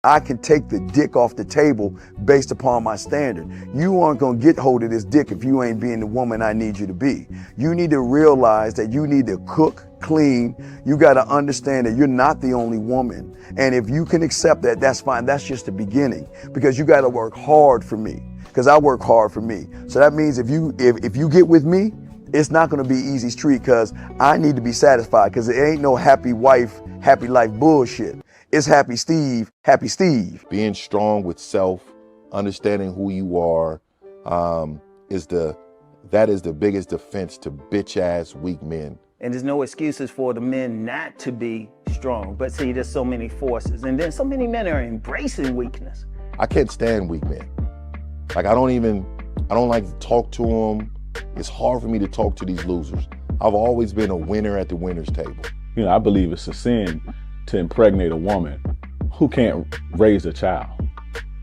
I can take the dick off the table based upon my standard. You aren't gonna get hold of this dick if you ain't being the woman I need you to be. You need to realize that you need to cook, clean. You gotta understand that you're not the only woman. And if you can accept that, that's fine. That's just the beginning, because you gotta work hard for me, because I work hard for me. So that means if you get with me, it's not gonna be easy street, because I need to be satisfied, because it ain't no happy wife, happy life bullshit. It's happy Steve, happy Steve. Being strong with self, understanding who you are, that is the biggest defense to bitch ass weak men. And there's no excuses for the men not to be strong. But see, there's so many forces, and then so many men are embracing weakness. I can't stand weak men. Like I don't like to talk to them. It's hard for me to talk to these losers. I've always been a winner at the winner's table. You know, I believe it's a sin to impregnate a woman who can't raise a child,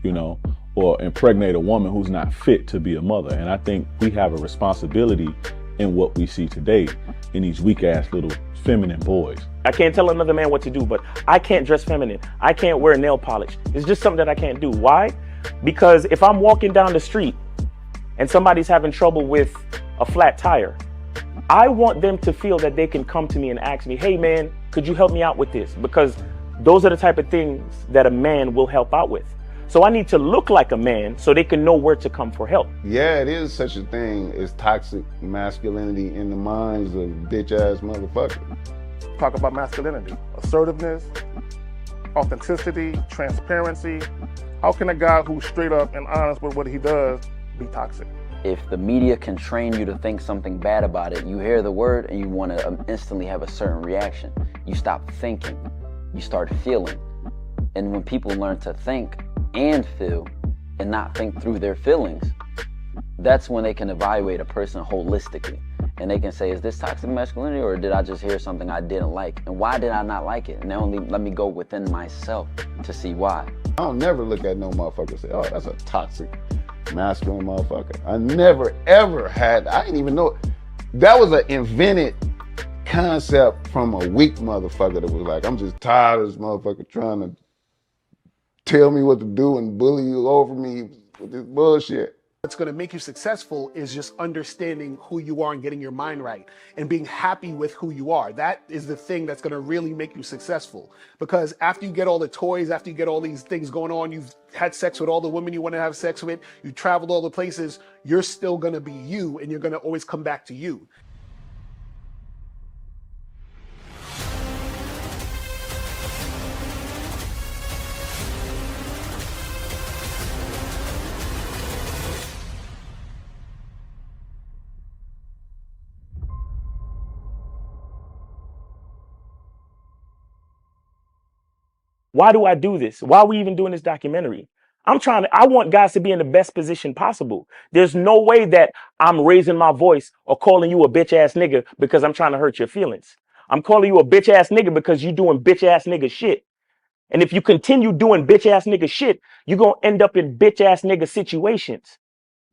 you know, or impregnate a woman who's not fit to be a mother. And I think we have a responsibility in what we see today in these weak ass little feminine boys. I can't tell another man what to do, but I can't dress feminine. I can't wear nail polish. It's just something that I can't do. Why? Because if I'm walking down the street and somebody's having trouble with a flat tire, I want them to feel that they can come to me and ask me, hey man, could you help me out with this? Because those are the type of things that a man will help out with. So I need to look like a man so they can know where to come for help. Yeah, it is such a thing as toxic masculinity in the minds of bitch ass motherfuckers. Talk about masculinity, assertiveness, authenticity, transparency. How can a guy who's straight up and honest with what he does be toxic? If the media can train you to think something bad about it, you hear the word and you want to instantly have a certain reaction. You stop thinking, you start feeling. And when people learn to think and feel and not think through their feelings, that's when they can evaluate a person holistically. And they can say, is this toxic masculinity, or did I just hear something I didn't like? And why did I not like it? And then only let me go within myself to see why. I don't never look at no motherfucker and say, oh, that's a toxic masculine motherfucker. I never ever had, I didn't even know. That was an invented concept from a weak motherfucker that was like, I'm just tired of this motherfucker trying to tell me what to do and bully you over me with this bullshit. What's going to make you successful is just understanding who you are and getting your mind right and being happy with who you are. That is the thing that's going to really make you successful. Because after you get all the toys, after you get all these things going on, you've had sex with all the women you want to have sex with, you traveled all the places, you're still going to be you, and you're going to always come back to you. Why do I do this? Why are we even doing this documentary? I want guys to be in the best position possible. There's no way that I'm raising my voice or calling you a bitch ass nigga because I'm trying to hurt your feelings. I'm calling you a bitch ass nigga because you're doing bitch ass nigga shit. And if you continue doing bitch ass nigga shit, you're going to end up in bitch ass nigga situations.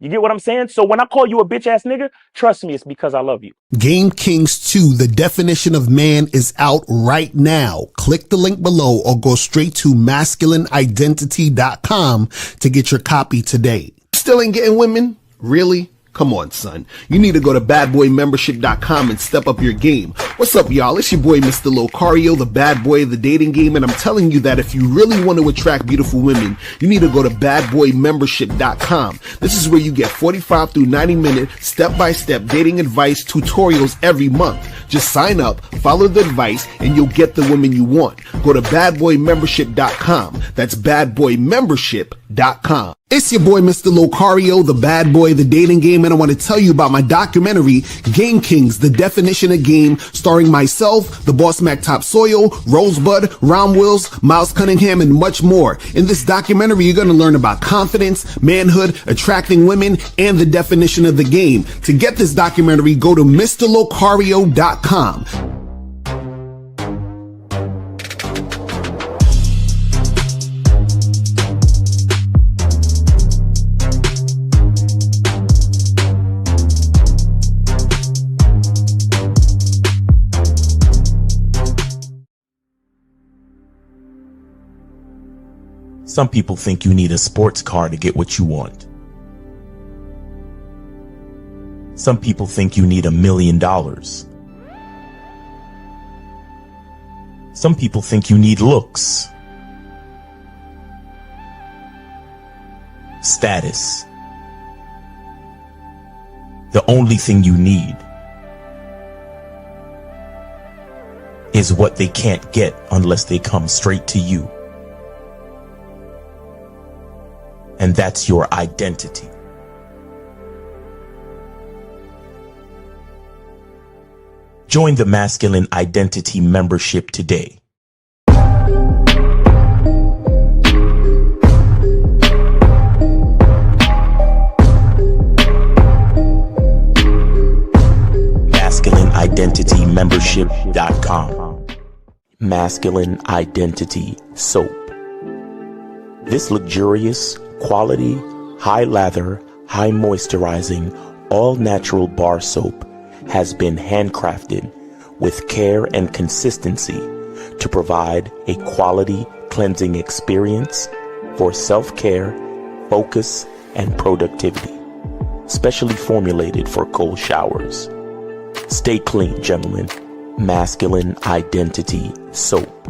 You get what I'm saying? So when I call you a bitch ass nigga, trust me, it's because I love you. Game Kings 2, the definition of man, is out right now. Click the link below or go straight to masculineidentity.com to get your copy today. Still ain't getting women? Really? Come on, son. You need to go to badboymembership.com and step up your game. What's up, y'all? It's your boy, Mr. Locario, the bad boy of the dating game, and I'm telling you that if you really want to attract beautiful women, you need to go to badboymembership.com. This is where you get 45 through 90-minute step-by-step dating advice tutorials every month. Just sign up, follow the advice, and you'll get the women you want. Go to badboymembership.com. That's badboymembership.com. It's your boy, Mr. Locario, the bad boy of the dating game, and I want to tell you about my documentary, Game Kings, the definition of game, starring myself, the Boss Mac Topsoil, Rosebud, Ron Wills, Miles Cunningham, and much more. In this documentary, you're going to learn about confidence, manhood, attracting women, and the definition of the game. To get this documentary, go to MrLocario.com. Some people think you need a sports car to get what you want. Some people think you need $1 million. Some people think you need looks, status. The only thing you need is what they can't get unless they come straight to you. And that's your identity. Join the Masculine Identity membership today. MasculineIdentityMembership.com. Masculine Identity Soap. This luxurious, quality, high lather, high moisturizing, all natural bar soap has been handcrafted with care and consistency to provide a quality cleansing experience for self-care, focus, and productivity. Specially formulated for cold showers. Stay clean, gentlemen. Masculine Identity Soap.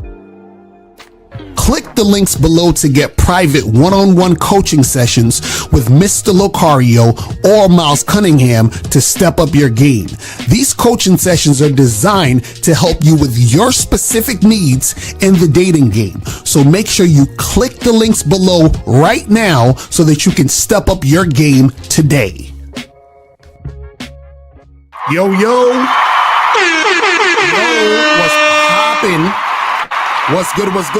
Click the links below to get private one-on-one coaching sessions with Mr. Locario or Miles Cunningham to step up your game. These coaching sessions are designed to help you with your specific needs in the dating game. So make sure you click the links below right now so that you can step up your game today. Yo, what's poppin'? What's good? It's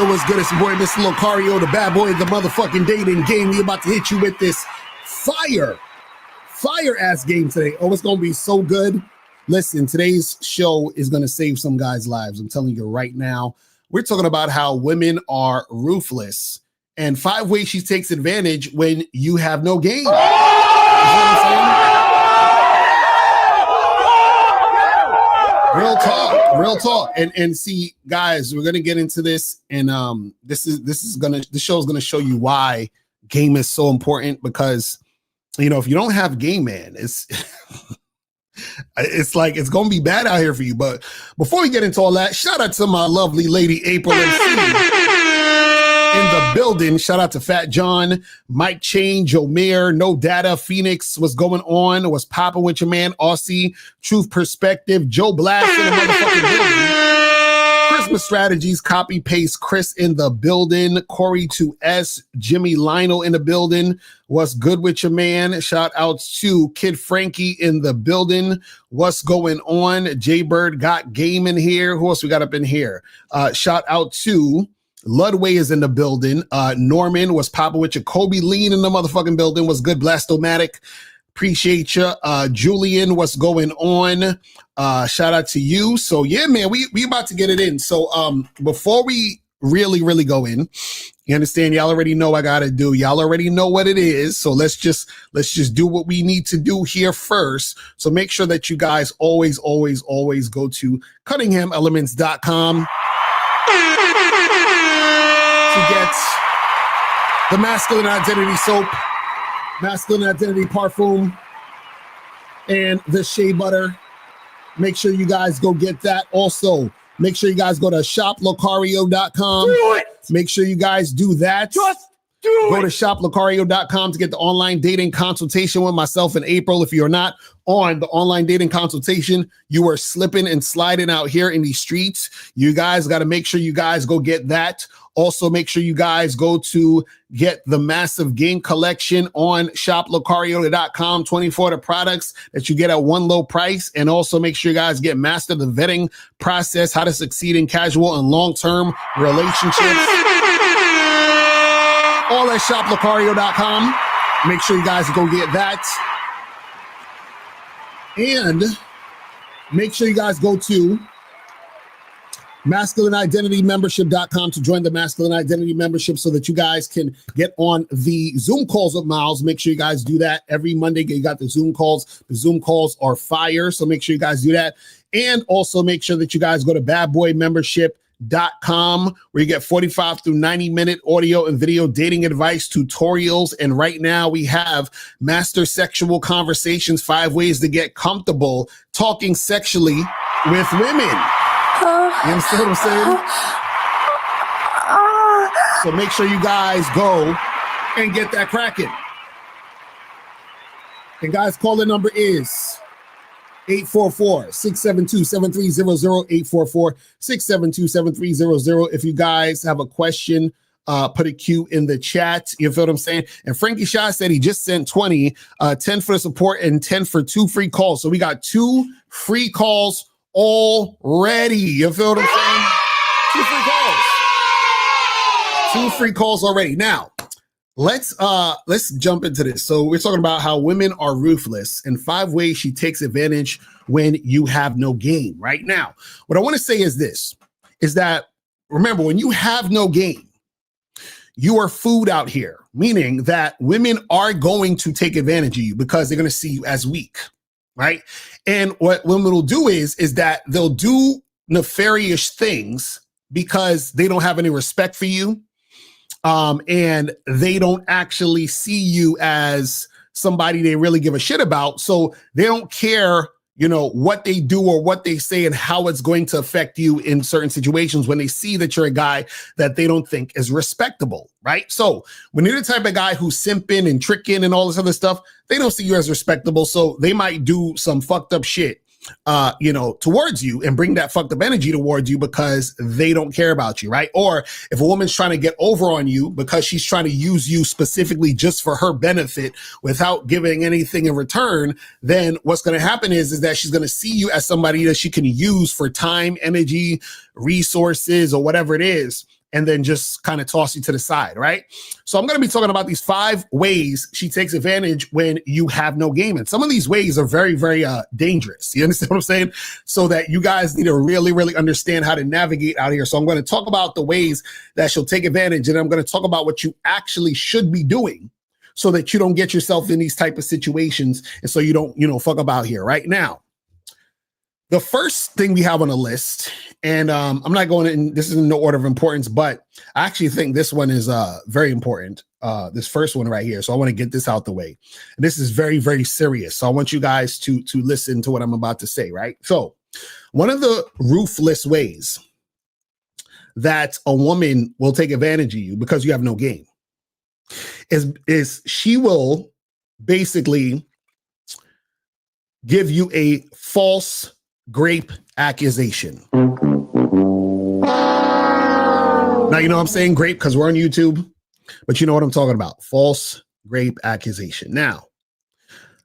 your boy, Mr. Locario, the bad boy of the motherfucking dating game. We about to hit you with this fire-ass game today. Oh, it's going to be so good. Listen, today's show is going to save some guys' lives. I'm telling you right now. We're talking about how women are ruthless and 5 ways she takes advantage when you have no game. You know what I'm saying? Real talk. And see, guys, we're gonna get into this, and this show's gonna show you why game is so important, because if you don't have game, man, it's like it's gonna be bad out here for you. But before we get into all that, shout out to my lovely lady April MC in the building. Shout out to Fat John, Mike Chain, Joe Mayer, No Data, Phoenix. What's going on? What's popping with your man? Aussie, Truth Perspective, Joe Blast in the motherfucking building. Christmas Strategies, Copy Paste, Chris in the building. Corey 2S, Jimmy Lionel in the building. What's good with your man? Shout out to Kid Frankie in the building. What's going on? Jay Bird got game in here. Who else we got up in here? Shout out to Ludway is in the building. Norman was popping with you. Kobe Lean in the motherfucking building. Was good. Blastomatic. Appreciate you. Julian, what's going on? Shout out to you. So yeah, man, we about to get it in. So before we really go in, you understand, y'all already know I gotta do. Y'all already know what it is. So let's just do what we need to do here first. So make sure that you guys always go to CunninghamElements.com to get the Masculine Identity Soap, Masculine Identity Parfum, and the Shea Butter. Make sure you guys go get that. Also, make sure you guys go to shoplocario.com. Do it! Make sure you guys do that. Just go to shoplocario.com to get the online dating consultation with myself in April. If you're not on the online dating consultation, you are slipping and sliding out here in these streets. You guys got to make sure you guys go get that. Also, make sure you guys go to get the massive game collection on shoplocario.com. 24 of the products that you get at one low price. And also make sure you guys get master the vetting process, how to succeed in casual and long-term relationships. All at shoplocario.com. Make sure you guys go get that. And make sure you guys go to MasculineIdentityMembership.com to join the Masculine Identity Membership so that you guys can get on the Zoom calls with Miles. Make sure you guys do that every Monday. You got the Zoom calls. The Zoom calls are fire, so make sure you guys do that. And also make sure that you guys go to badboymembership.com ruthless.com, where you get 45 through 90-minute audio and video dating advice, tutorials. And right now we have Master Sexual Conversations, 5 ways to get comfortable talking sexually with women. You understand what I'm saying? So make sure you guys go and get that cracking. And guys, caller number is 844-672-7300, 844-672-7300. If you guys have a question, put a Q in the chat. You feel what I'm saying? And Frankie Shaw said he just sent 20, 10 for the support and 10 for 2 free calls. So we got 2 free calls already. You feel what I'm saying? 2 free calls. 2 free calls already. Now, let's jump into this. So we're talking about how women are ruthless and 5 ways she takes advantage when you have no game. Right now, what I want to say is this, is that remember, when you have no game, you are food out here, meaning that women are going to take advantage of you because they're going to see you as weak, right? And what women will do is that they'll do nefarious things because they don't have any respect for you. And they don't actually see you as somebody they really give a shit about. So they don't care, you know, what they do or what they say and how it's going to affect you in certain situations when they see that you're a guy that they don't think is respectable, right? So when you're the type of guy who's simping and tricking and all this other stuff, they don't see you as respectable. So they might do some fucked up shit, you know, towards you and bring that fucked up energy towards you because they don't care about you, right? Or if a woman's trying to get over on you because she's trying to use you specifically just for her benefit without giving anything in return, then what's going to happen is that she's going to see you as somebody that she can use for time, energy, resources, or whatever it is, and then just kind of toss you to the side, right? So I'm going to be talking about these 5 ways she takes advantage when you have no game. And some of these ways are very, very dangerous. You understand what I'm saying? So that you guys need to really, really understand how to navigate out here. So I'm going to talk about the ways that she'll take advantage, and I'm going to talk about what you actually should be doing so that you don't get yourself in these type of situations and so you don't, you know, fuck about here right now. The first thing we have on the list, and I'm not going in, this is in no order of importance, but I actually think this one is very important, this first one right here. So I want to get this out the way. And this is very, very serious. So I want you guys to listen to what I'm about to say, right? So one of the ruthless ways that a woman will take advantage of you because you have no game is she will basically give you a false grape accusation. Now, you know what I'm saying grape because we're on YouTube, but you know what I'm talking about. False grape accusation. Now,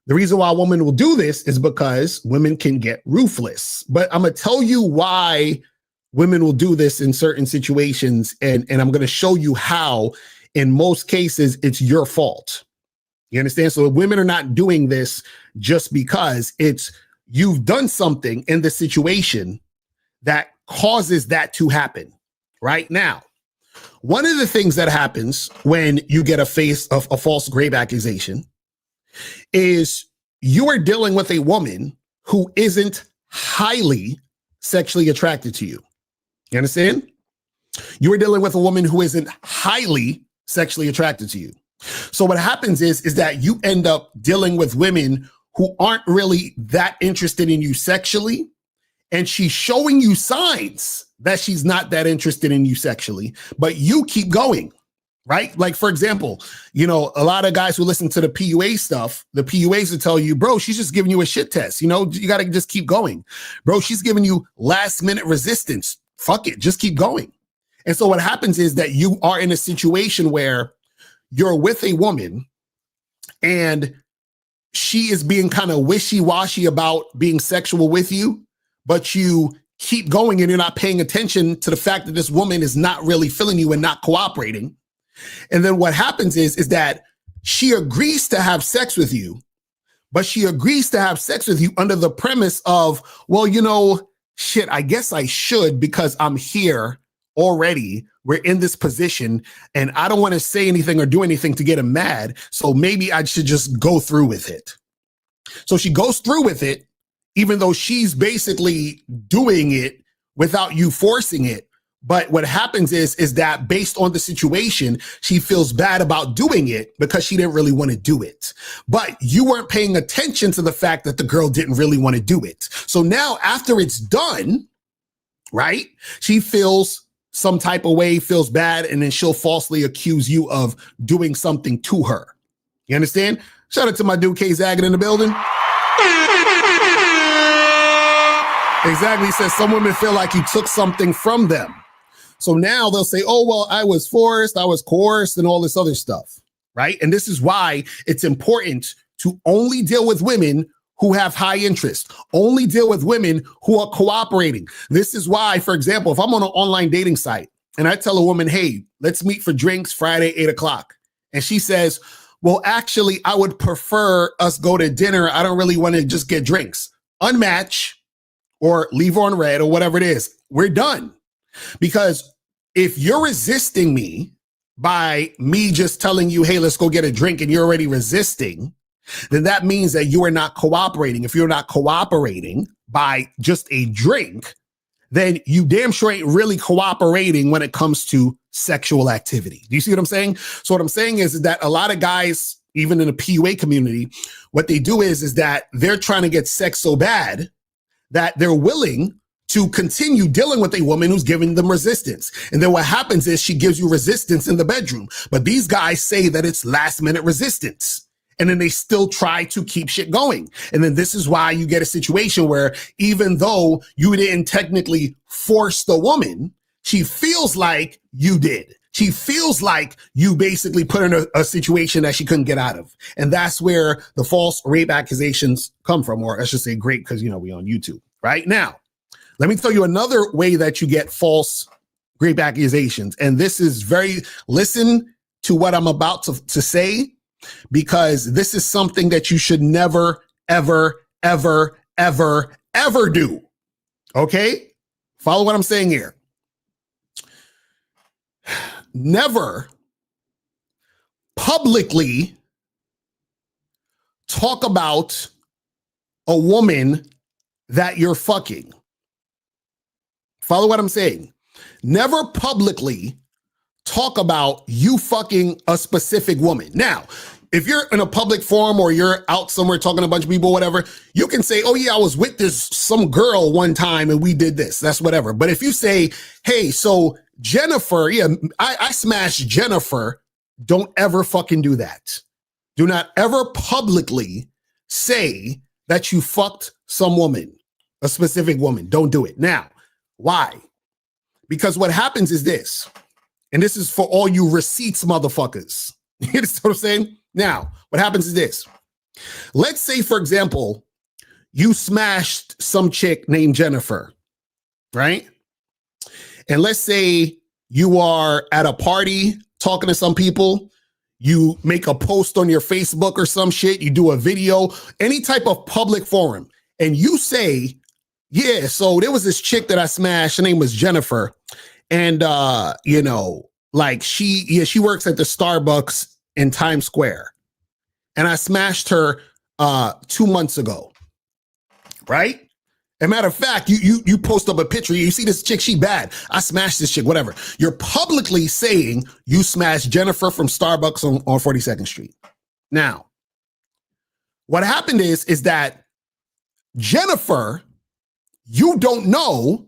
the reason why a woman will do this is because women can get ruthless. But I'm going to tell you why women will do this in certain situations, and I'm going to show you how, in most cases, it's your fault. You understand? So women are not doing this just because it's you've done something in the situation that causes that to happen. Right now, one of the things that happens when you get a false grape accusation is you are dealing with a woman who isn't highly sexually attracted to you. You understand? You are dealing with a woman who isn't highly sexually attracted to you. So what happens is that you end up dealing with women who aren't really that interested in you sexually, and she's showing you signs that she's not that interested in you sexually, but you keep going, right? Like, for example, you know, a lot of guys who listen to the PUA stuff, the PUAs will tell you, bro, she's just giving you a shit test. You know, you got to just keep going. Bro, she's giving you last minute resistance. Fuck it, just keep going. And so what happens is that you are in a situation where you're with a woman and she is being kind of wishy-washy about being sexual with you, but you keep going and you're not paying attention to the fact that this woman is not really feeling you and not cooperating. And then what happens is that she agrees to have sex with you, but she agrees to have sex with you under the premise of, well, you know, shit, I guess I should because I'm here already. We're in this position and I don't want to say anything or do anything to get him mad. So maybe I should just go through with it. So she goes through with it, even though she's basically doing it without you forcing it. But what happens is that based on the situation, she feels bad about doing it because she didn't really want to do it. But you weren't paying attention to the fact that the girl didn't really want to do it. So now after it's done, right, she feels some type of way, feels bad, and then she'll falsely accuse you of doing something to her. You understand? Shout out to my dude K Zaggett in the building. Exactly. He says some women feel like you took something from them. So now they'll say, oh, well, I was forced, I was coerced, and all this other stuff, right? And this is why it's important to only deal with women who have high interest, only deal with women who are cooperating. This is why, for example, if I'm on an online dating site and I tell a woman, hey, let's meet for drinks Friday, 8:00, and she says, well, actually, I would prefer us go to dinner. I don't really want to just get drinks. Unmatch or leave on red or whatever it is. We're done. Because if you're resisting me by me just telling you, hey, let's go get a drink, and you're already resisting, then that means that you are not cooperating. If you're not cooperating by just a drink, then you damn sure ain't really cooperating when it comes to sexual activity. Do you see what I'm saying? So what I'm saying is that a lot of guys, even in the PUA community, what they do is that they're trying to get sex so bad that they're willing to continue dealing with a woman who's giving them resistance. And then what happens is she gives you resistance in the bedroom. But these guys say that it's last minute resistance. And then they still try to keep shit going. And then this is why you get a situation where even though you didn't technically force the woman, she feels like you did. She feels like you basically put her in a situation that she couldn't get out of. And that's where the false rape accusations come from, or I should say great, because, you know, we on YouTube right now. Let me tell you another way that you get false rape accusations. And this is listen to what I'm about to say, because this is something that you should never, ever, ever, ever, ever do. Okay? Follow what I'm saying here. Never publicly talk about a woman that you're fucking. Follow what I'm saying. Never publicly talk about you fucking a specific woman. Now, if you're in a public forum or you're out somewhere talking to a bunch of people, whatever, you can say, oh yeah, I was with some girl one time and we did this. That's whatever. But if you say, hey, so Jennifer, yeah, I smashed Jennifer, don't ever fucking do that. Do not ever publicly say that you fucked some woman, a specific woman. Don't do it. Now, why? Because what happens is this, and this is for all you receipts motherfuckers. You understand what I'm saying? Now, what happens is this. Let's say, for example, you smashed some chick named Jennifer, right? And let's say you are at a party talking to some people. You make a post on your Facebook or some shit. You do a video, any type of public forum. And you say, yeah, so there was this chick that I smashed. Her name was Jennifer. And, you know, like she works at the Starbucks in Times Square. And I smashed her 2 months ago. Right? As a matter of fact, you post up a picture. You see this chick, she bad. I smashed this chick, whatever. You're publicly saying you smashed Jennifer from Starbucks on 42nd Street. Now, what happened is that Jennifer, you don't know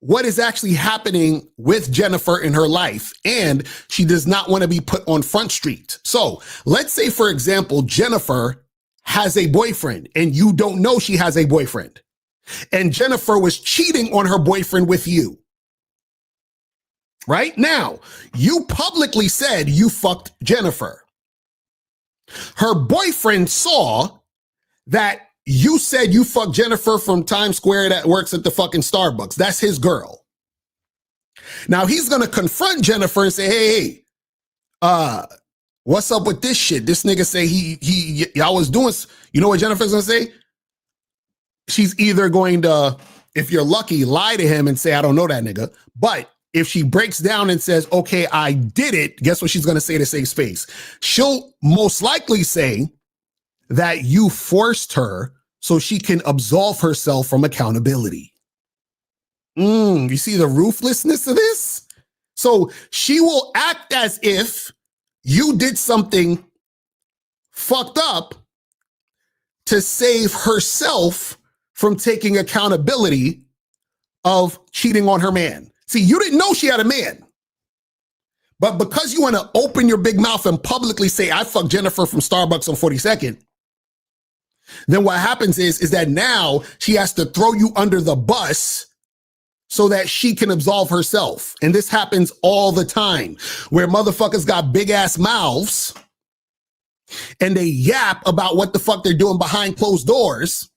what is actually happening with Jennifer in her life, and she does not want to be put on Front Street. So let's say, for example, Jennifer has a boyfriend and you don't know she has a boyfriend, and Jennifer was cheating on her boyfriend with you. Right now, you publicly said you fucked Jennifer. Her boyfriend saw that you said you fucked Jennifer from Times Square that works at the fucking Starbucks. That's his girl. Now he's going to confront Jennifer and say, hey, what's up with this shit? This nigga say y'all was doing, you know what Jennifer's going to say? She's either going to, if you're lucky, lie to him and say, I don't know that nigga. But if she breaks down and says, okay, I did it, guess what she's going to say to save space? She'll most likely say that you forced her so she can absolve herself from accountability. You see the ruthlessness of this? So she will act as if you did something fucked up to save herself from taking accountability of cheating on her man. See, you didn't know she had a man. But because you want to open your big mouth and publicly say, I fucked Jennifer from Starbucks on 42nd, then what happens is that now she has to throw you under the bus so that she can absolve herself. And this happens all the time, where motherfuckers got big ass mouths and they yap about what the fuck they're doing behind closed doors.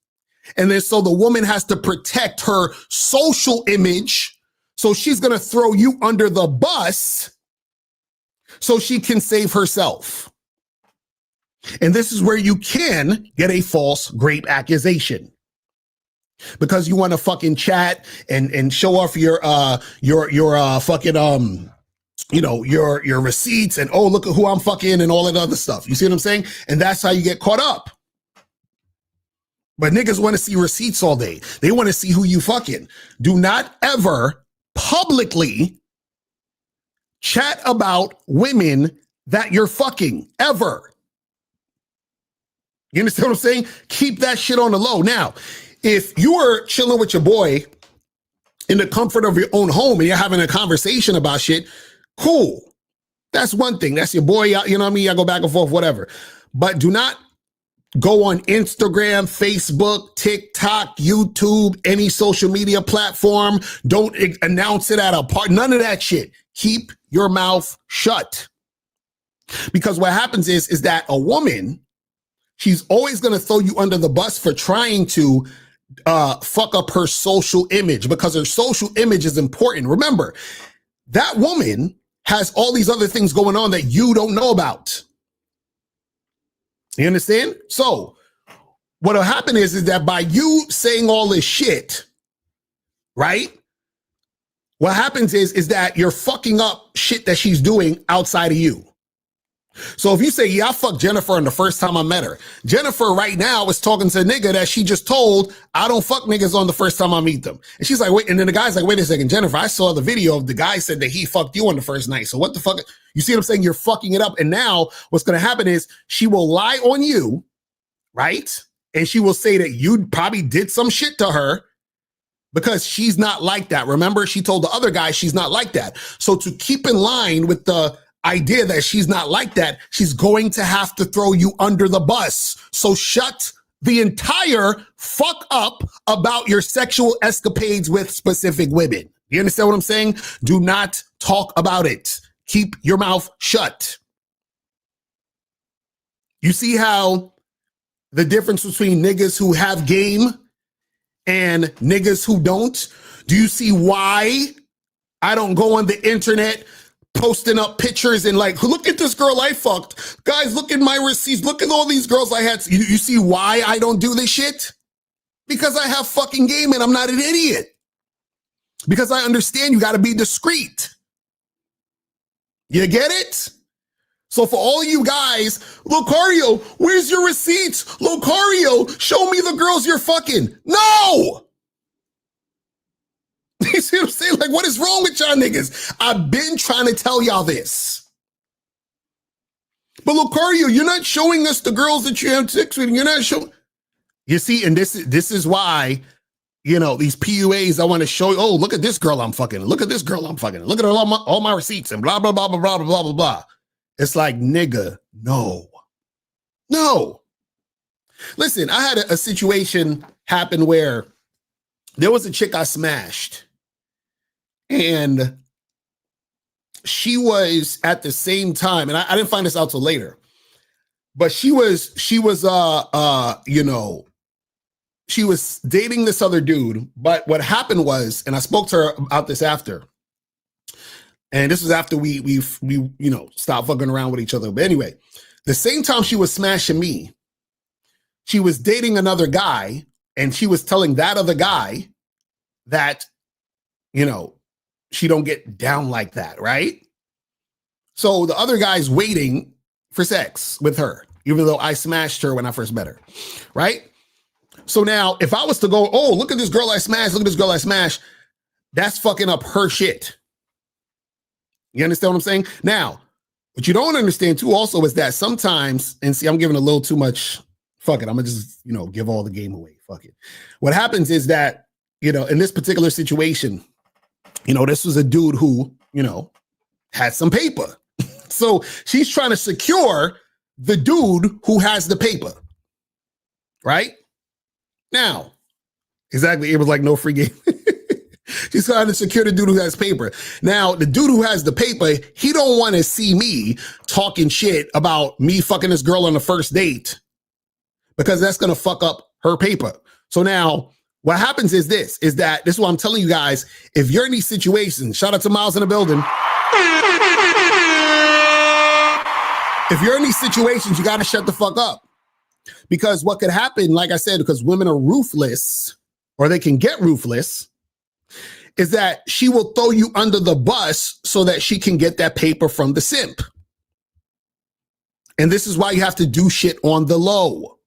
And then so the woman has to protect her social image. So she's going to throw you under the bus so she can save herself. And this is where you can get a false grape accusation. Because you want to fucking chat and show off your fucking your receipts and, oh, look at who I'm fucking and all that other stuff. You see what I'm saying? And that's how you get caught up. But niggas want to see receipts all day. They want to see who you fucking. Do not ever publicly chat about women that you're fucking, ever. You understand what I'm saying? Keep that shit on the low. Now, if you are chilling with your boy in the comfort of your own home and you're having a conversation about shit, cool. That's one thing. That's your boy. You know what I mean? I go back and forth, whatever. But do not go on Instagram, Facebook, TikTok, YouTube, any social media platform. Don't announce it at a party. None of that shit. Keep your mouth shut. Because what happens is that a woman, she's always going to throw you under the bus for trying to fuck up her social image, because her social image is important. Remember, that woman has all these other things going on that you don't know about. You understand? So what'll happen is that by you saying all this shit, right? What happens is that you're fucking up shit that she's doing outside of you. So if you say, yeah, I fucked Jennifer on the first time I met her. Jennifer right now is talking to a nigga that she just told, I don't fuck niggas on the first time I meet them. And she's like, wait, and then the guy's like, wait a second, Jennifer, I saw the video of the guy said that he fucked you on the first night. So what the fuck? You see what I'm saying? You're fucking it up. And now what's going to happen is she will lie on you, right? And she will say that you probably did some shit to her because she's not like that. Remember, she told the other guy she's not like that. So to keep in line with the idea that she's not like that, she's going to have to throw you under the bus. So shut the entire fuck up about your sexual escapades with specific women. You understand what I'm saying? Do not talk about it. Keep your mouth shut. You see how the difference between niggas who have game and niggas who don't? Do you see why I don't go on the internet posting up pictures and like, look at this girl I fucked. Guys, look at my receipts. Look at all these girls I had. You see why I don't do this shit? Because I have fucking game and I'm not an idiot. Because I understand you got to be discreet. You get it? So for all you guys, Locario, where's your receipts? Locario, show me the girls you're fucking. No! You see what I'm saying? Like, what is wrong with y'all niggas? I've been trying to tell y'all this. But Locario, you're not showing us the girls that you have sex with. You're not showing. You see, and this is why, you know, these PUAs, I want to show you, oh, look at this girl I'm fucking. Look at this girl I'm fucking. Look at all my receipts and blah, blah, blah, blah, blah, blah, blah, blah. It's like, nigga, no. No. Listen, I had a situation happen where there was a chick I smashed. And she was at the same time, and I didn't find this out till later, but she was dating this other dude. But what happened was, and I spoke to her about this after, and this was after we stopped fucking around with each other. But anyway, the same time she was smashing me, she was dating another guy, and she was telling that other guy that, you know, she don't get down like that, right? So the other guy's waiting for sex with her, even though I smashed her when I first met her, right? So now if I was to go, oh, look at this girl I smashed, look at this girl I smashed, that's fucking up her shit. You understand what I'm saying? Now, what you don't understand too also is that sometimes, and see, I'm giving a little too much, fuck it, I'm gonna just, give all the game away, fuck it. What happens is that, in this particular situation, this was a dude who, had some paper. So she's trying to secure the dude who has the paper, right? Now, exactly, it was like no free game. She's trying to secure the dude who has paper. Now, the dude who has the paper, he don't want to see me talking shit about me fucking this girl on the first date because that's going to fuck up her paper. So now what happens is this is what I'm telling you guys. If you're in these situations, shout out to Miles in the building. If you're in these situations, you got to shut the fuck up, because what could happen, like I said, because women are ruthless, or they can get ruthless, is that she will throw you under the bus so that she can get that paper from the simp. And this is why you have to do shit on the low.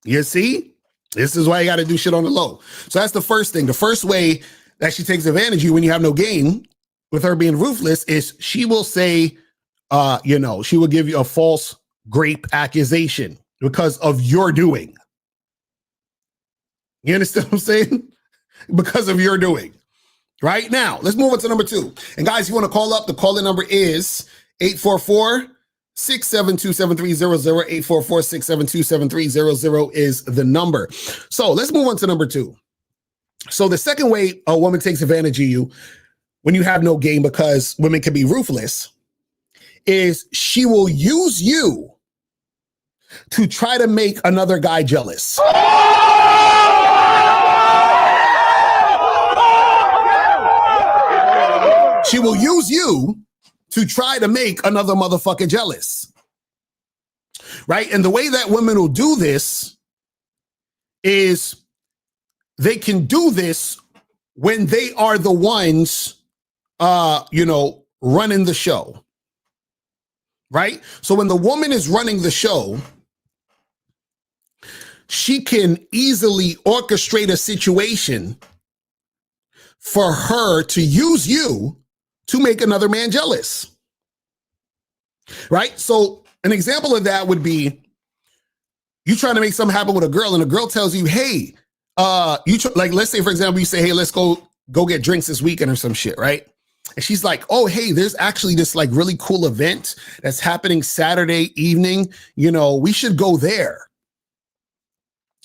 You see? This is why you got to do shit on the low. So that's the first thing. The first way that she takes advantage of you when you have no game with her being ruthless is she will say, she will give you a false grape accusation because of your doing. You understand what I'm saying? Because of your doing. Right now, let's move on to number 2. And guys, you want to call up, the call-in number is 844-672-7300. 844-672-7300 is the number. So let's move on to number 2. So the second way a woman takes advantage of you when you have no game, because women can be ruthless, is she will use you to try to make another guy jealous. She will use you to try to make another motherfucker jealous. Right? And the way that women will do this is they can do this when they are the ones, running the show. Right? So when the woman is running the show, she can easily orchestrate a situation for her to use you to make another man jealous. Right? So an example of that would be you trying to make something happen with a girl, and a girl tells you, hey, let's say, for example, you say, hey, let's go get drinks this weekend or some shit, right? And she's like, oh, hey, there's actually this like really cool event that's happening Saturday evening. We should go there.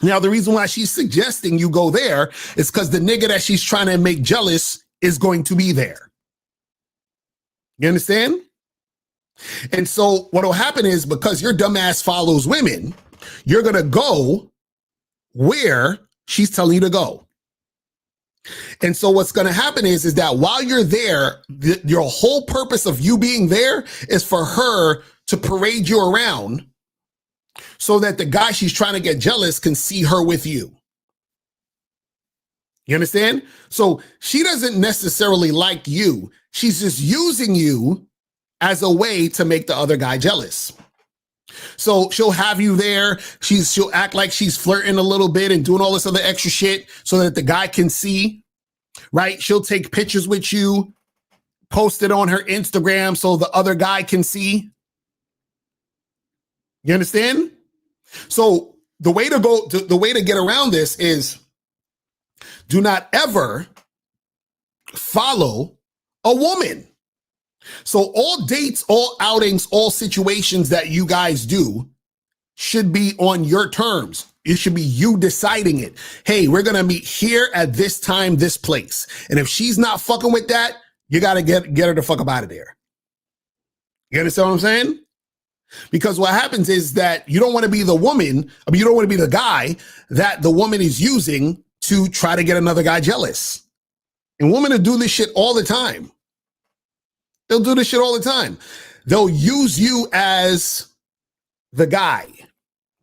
Now, the reason why she's suggesting you go there is because the nigga that she's trying to make jealous is going to be there. You understand? And so what will happen is, because your dumbass follows women, you're going to go where she's telling you to go. And so what's going to happen is that while you're there, your whole purpose of you being there is for her to parade you around so that the guy she's trying to get jealous can see her with you. You understand? So she doesn't necessarily like you. She's just using you as a way to make the other guy jealous. So she'll have you there. She'll act like she's flirting a little bit and doing all this other extra shit so that the guy can see, right? She'll take pictures with you, post it on her Instagram so the other guy can see. You understand? So the way to get around this is do not ever follow a woman. So all dates, all outings, all situations that you guys do should be on your terms. It should be you deciding it. Hey, we're going to meet here at this time, this place. And if she's not fucking with that, you got to get her the fuck up out of there. You understand what I'm saying? Because what happens is that you don't want to be the woman, you don't want to be the guy that the woman is using to try to get another guy jealous. And women will do this shit all the time. They'll do this shit all the time. They'll use you as the guy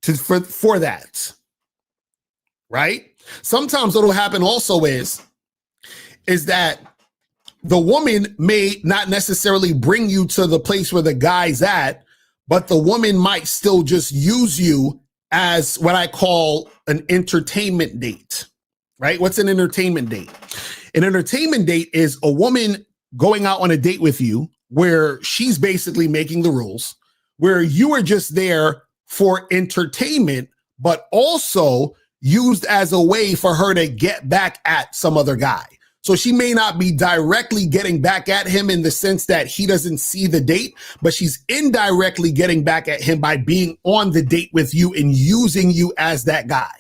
for that, right? Sometimes what'll happen also is that the woman may not necessarily bring you to the place where the guy's at, but the woman might still just use you as what I call an entertainment date, right? What's an entertainment date? An entertainment date is a woman going out on a date with you where she's basically making the rules, where you are just there for entertainment, but also used as a way for her to get back at some other guy. So she may not be directly getting back at him in the sense that he doesn't see the date, but she's indirectly getting back at him by being on the date with you and using you as that guy.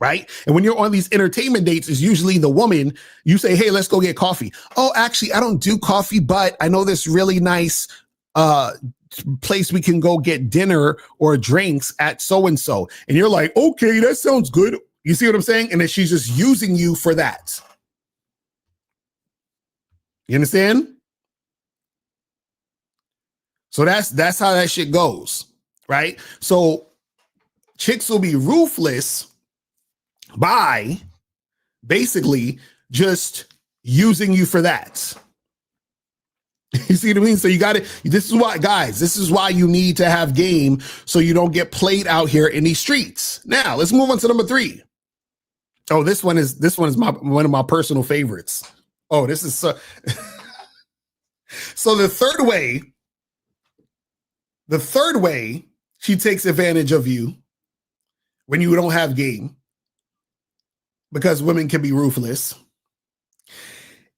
Right? And when you're on these entertainment dates, it's usually the woman, you say, hey, let's go get coffee. Oh, actually, I don't do coffee, but I know this really nice place we can go get dinner or drinks at so-and-so. And you're like, okay, that sounds good. You see what I'm saying? And then she's just using you for that. You understand? So that's how that shit goes, right? So chicks will be ruthless by basically just using you for that. You see what I mean? So you got to, this is why, guys, this is why you need to have game so you don't get played out here in these streets. Now, let's move on to number 3. Oh, this one is one of my personal favorites. Oh, this is so. So the third way she takes advantage of you when you don't have game, because women can be ruthless,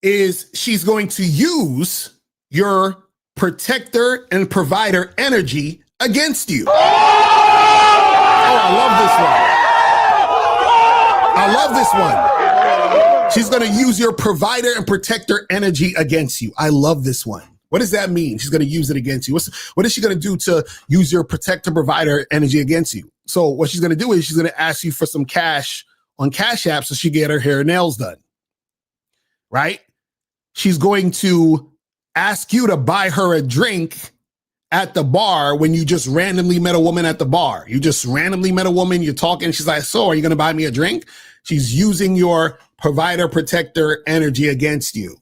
is she's going to use your protector and provider energy against you. Oh, I love this one. She's going to use your provider and protector energy against you. I love this one. What does that mean? She's going to use it against you. What is she going to do to use your protector provider energy against you? So what she's going to do is she's going to ask you for some cash on Cash App so she can get her hair and nails done. Right? She's going to ask you to buy her a drink at the bar when you just randomly met a woman at the bar. You just randomly met a woman, you're talking, she's like, so are you going to buy me a drink? She's using your provider protector energy against you,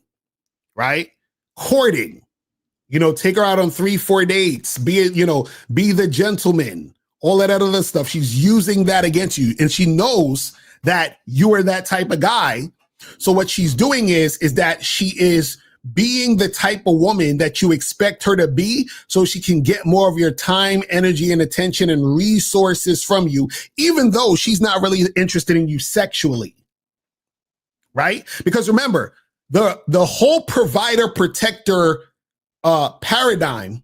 right? Courting, take her out on 3-4 dates, be the gentleman, all that other stuff. She's using that against you. And she knows that you are that type of guy. So what she's doing is that she is being the type of woman that you expect her to be, so she can get more of your time, energy, and attention and resources from you, even though she's not really interested in you sexually. Right? Because remember, the whole provider protector paradigm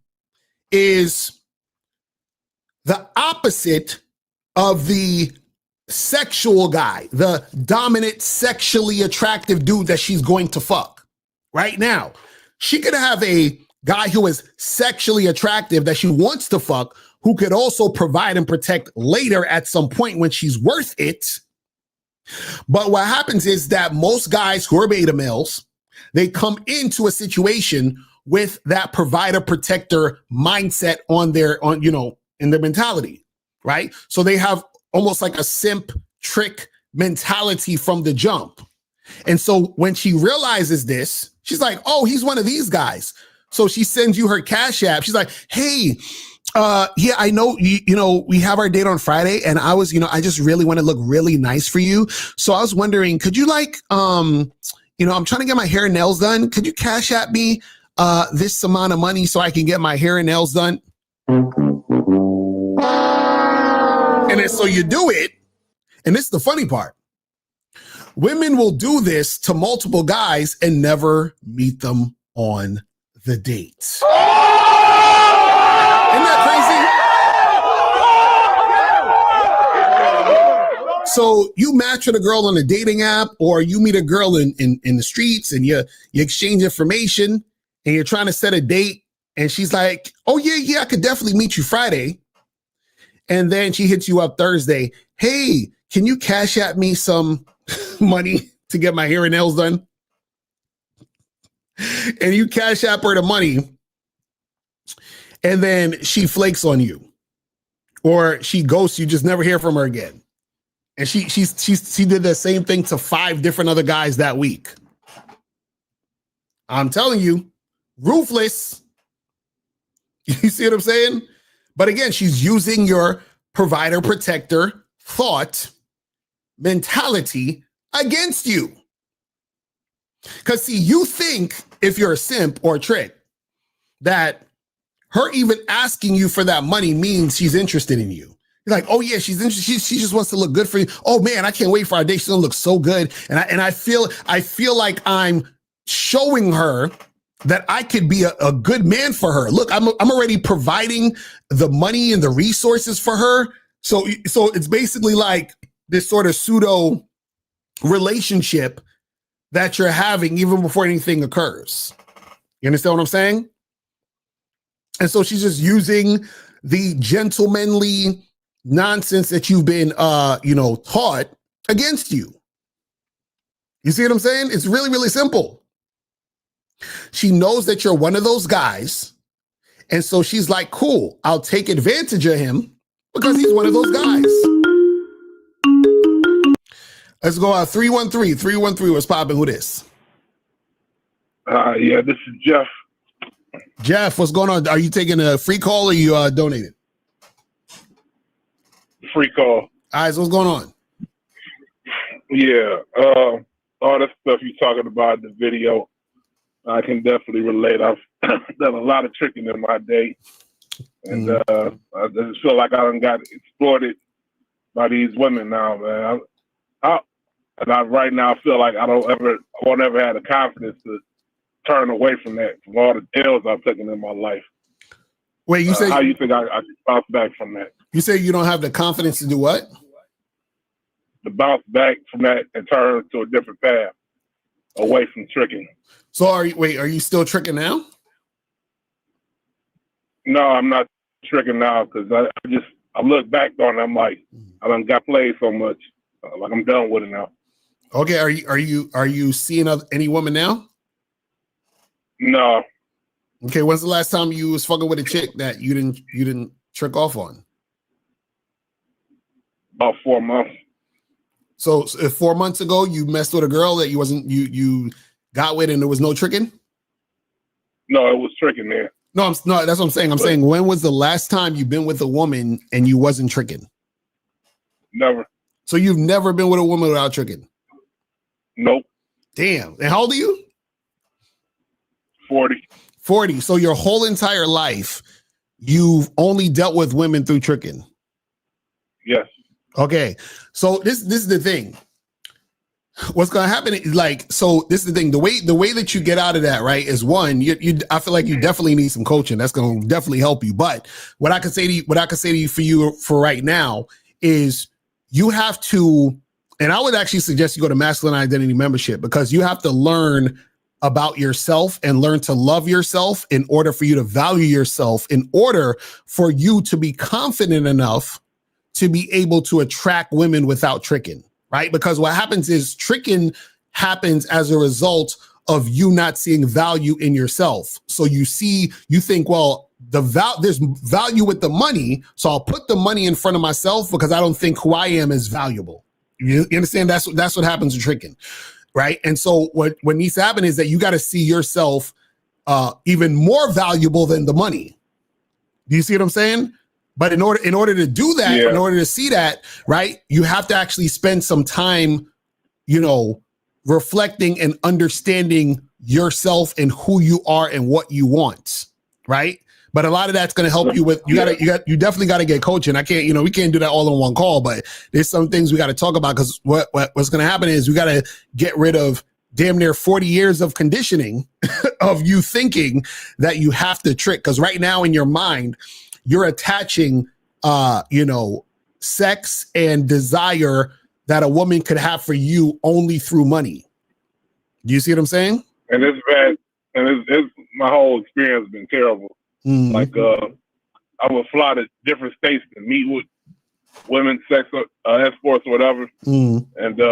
is the opposite of the sexual guy, the dominant, sexually attractive dude that she's going to fuck. Right now, she could have a guy who is sexually attractive that she wants to fuck, who could also provide and protect later at some point when she's worth it. But what happens is that most guys who are beta males, they come into a situation with that provider protector mindset in their mentality, right? So they have almost like a simp trick mentality from the jump. And so when she realizes this, she's like, oh, he's one of these guys. So she sends you her Cash App. She's like, hey, yeah, I know, we have our date on Friday, and I just really want to look really nice for you. So I was wondering, could you I'm trying to get my hair and nails done. Could you Cash App me this amount of money so I can get my hair and nails done? And then so you do it. And this is the funny part. Women will do this to multiple guys and never meet them on the date. Isn't that crazy? So you match with a girl on a dating app, or you meet a girl in the streets, and you exchange information, and you're trying to set a date, and she's like, oh, yeah, I could definitely meet you Friday. And then she hits you up Thursday. Hey, can you Cash App me some money to get my hair and nails done? And you Cash App her the money, and then she flakes on you, or she ghosts you, just never hear from her again. And she did the same thing to 5 different other guys that week. I'm telling you, ruthless. You see what I'm saying? But again, she's using your provider protector thought mentality against you. Because see, you think if you're a simp or a trick that her even asking you for that money means she's interested in you. You're like, oh yeah, she's interested. She just wants to look good for you. Oh man, I can't wait for our date. She's gonna look so good. And I feel like I'm showing her that I could be a good man for her. Look, I'm already providing the money and the resources for her. So it's basically like this sort of pseudo relationship that you're having even before anything occurs. You understand what I'm saying? And so she's just using the gentlemanly nonsense that you've been, taught against you. You see what I'm saying? It's really, really simple. She knows that you're one of those guys. And so she's like, cool, I'll take advantage of him because he's one of those guys. Let's go out 313. 313 was popping. Who this? Yeah, this is Jeff. Jeff, what's going on? Are you taking a free call or you donated? Free call. All right, so what's going on? Yeah, all that stuff you're talking about in the video, I can definitely relate. I've done a lot of tricking in my day, and I just feel like I done got exploited by these women now, man. I right now feel like I won't ever have the confidence to turn away from that, from all the L's I've taken in my life. Wait, you say how you think I can bounce back from that? You say you don't have the confidence to do what? To bounce back from that and turn to a different path, away from tricking. So are you still tricking now? No, I'm not tricking now because I look back on it, I'm like, I done got played so much, like I'm done with it now. Okay, are you seeing any woman now? No. Okay, when's the last time you was fucking with a chick that you didn't trick off on? About 4 months. So if 4 months ago you messed with a girl that you got with and there was no tricking? No, it was tricking there. No, that's what I'm saying. I'm saying, when was the last time you've been with a woman and you wasn't tricking? Never. So you've never been with a woman without tricking? Nope. Damn. And how old are you? 40. 40. So your whole entire life, you've only dealt with women through tricking? Yes. Okay. So this is the thing. What's going to happen is this is the thing. The way that you get out of that, right, is one, I feel like you definitely need some coaching. That's going to definitely help you. But what I can say to you for right now is you have to, and I would actually suggest you go to Masculine Identity Membership, because you have to learn about yourself and learn to love yourself in order for you to value yourself, in order for you to be confident enough to be able to attract women without tricking, right? Because what happens is tricking happens as a result of you not seeing value in yourself. So you think, well, there's value with the money, so I'll put the money in front of myself because I don't think who I am is valuable. You understand? That's what happens with tricking, right? And so what needs to happen is that you got to see yourself even more valuable than the money. Do you see what I'm saying? But in order to do that, in order to see that, right, you have to actually spend some time, reflecting and understanding yourself and who you are and what you want, right? But a lot of that's going to help you with, you definitely got to get coaching. I can't, we can't do that all in one call, but there's some things we got to talk about, because what's going to happen is we got to get rid of damn near 40 years of conditioning of you thinking that you have to trick. Because right now in your mind, you're attaching, sex and desire that a woman could have for you only through money. Do you see what I'm saying? And it's bad. And it's my whole experience has been terrible. Mm-hmm. Like, I would fly to different states to meet with women, sex escorts or whatever. Mm-hmm. And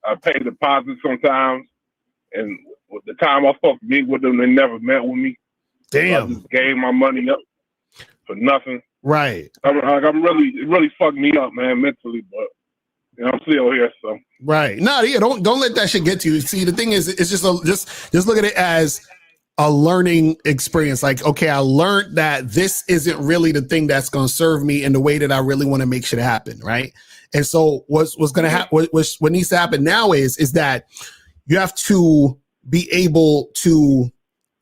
I pay deposits sometimes. And with the time I was supposed to meet with them, they never met with me. Damn. I just gave my money up for nothing. Right. I'm really fucked me up, man, mentally, but I'm still here, so. Right. No, yeah, don't let that shit get to you. See, the thing is, it's just look at it as a learning experience. Like, okay, I learned that this isn't really the thing that's going to serve me in the way that I really want to make shit happen, right? And so what's going to happen, what needs to happen now is that you have to be able to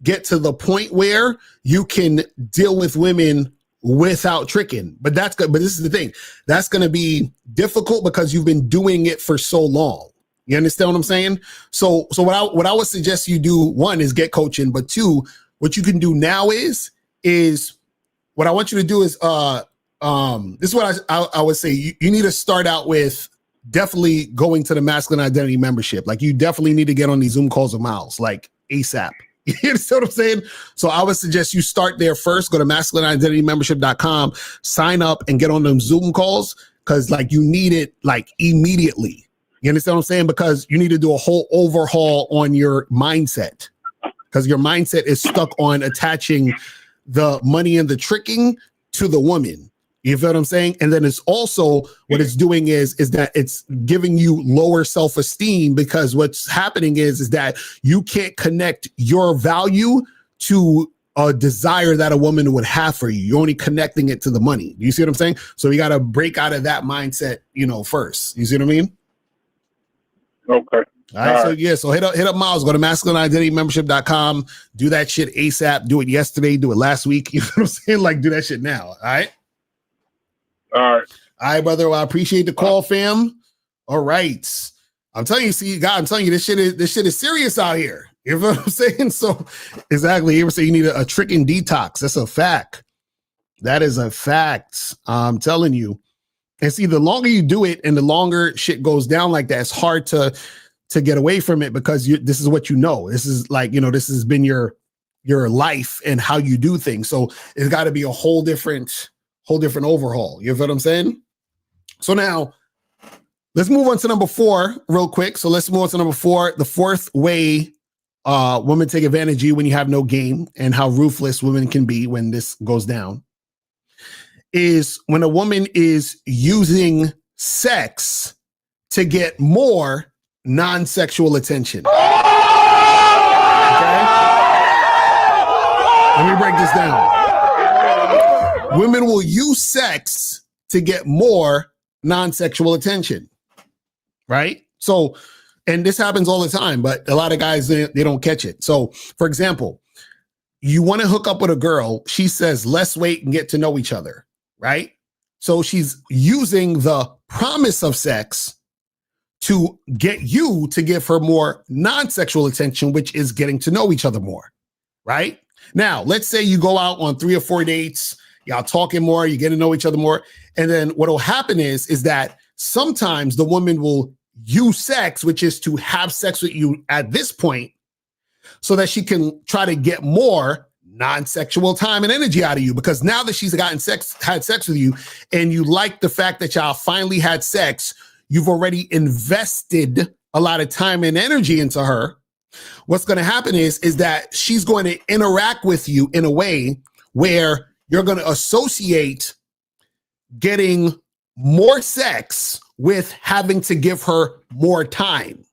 get to the point where you can deal with women without tricking. But that's good. But this is the thing. That's going to be difficult because you've been doing it for so long. You understand what I'm saying? So what I would suggest you do, one, is get coaching, but two, what you can do now is what I want you to do is this is what I would say. You need to start out with definitely going to the Masculine Identity membership. Like, you definitely need to get on these Zoom calls with Miles, like ASAP. You understand what I'm saying? So I would suggest you start there first. Go to masculineidentitymembership.com, sign up, and get on them Zoom calls, because like you need it like immediately. You understand what I'm saying? Because you need to do a whole overhaul on your mindset, because your mindset is stuck on attaching the money and the tricking to the woman. You feel what I'm saying? And then it's also, what it's doing is that it's giving you lower self-esteem, because what's happening is that you can't connect your value to a desire that a woman would have for you. You're only connecting it to the money. You see what I'm saying? So you got to break out of that mindset, first. You see what I mean? Okay. All right. So yeah, so hit up Miles, go to masculineidentitymembership.com, do that shit ASAP, do it yesterday, do it last week. You know what I'm saying? Like, do that shit now. All right. All right, brother. Well, I appreciate the call, fam. All right. I'm telling you, God, I'm telling you, this shit is serious out here. You know what I'm saying? So exactly. You ever say you need a trick and detox? That's a fact. That is a fact. I'm telling you. And see, the longer you do it and the longer shit goes down like that, it's hard to get away from it, because this is what you know. This is like, this has been your life and how you do things. So it's got to be a whole different overhaul. You know what I'm saying? So now let's move on to number 4 real quick. So let's move on to number 4, the fourth way women take advantage of you when you have no game, and how ruthless women can be when this goes down, is when a woman is using sex to get more non-sexual attention. Okay? Let me break this down. Women will use sex to get more non-sexual attention, right? So, and this happens all the time, but a lot of guys, they don't catch it. So, for example, you want to hook up with a girl, she says, let's wait and get to know each other, right? So she's using the promise of sex to get you to give her more non-sexual attention, which is getting to know each other more, right? Now, let's say you go out on 3 or 4 dates, y'all talking more, you get to know each other more. And then what will happen is that sometimes the woman will use sex, which is to have sex with you at this point, so that she can try to get more non-sexual time and energy out of you. Because now that she's had sex with you, and you like the fact that y'all finally had sex, you've already invested a lot of time and energy into her. What's going to happen is that she's going to interact with you in a way where you're going to associate getting more sex with having to give her more time.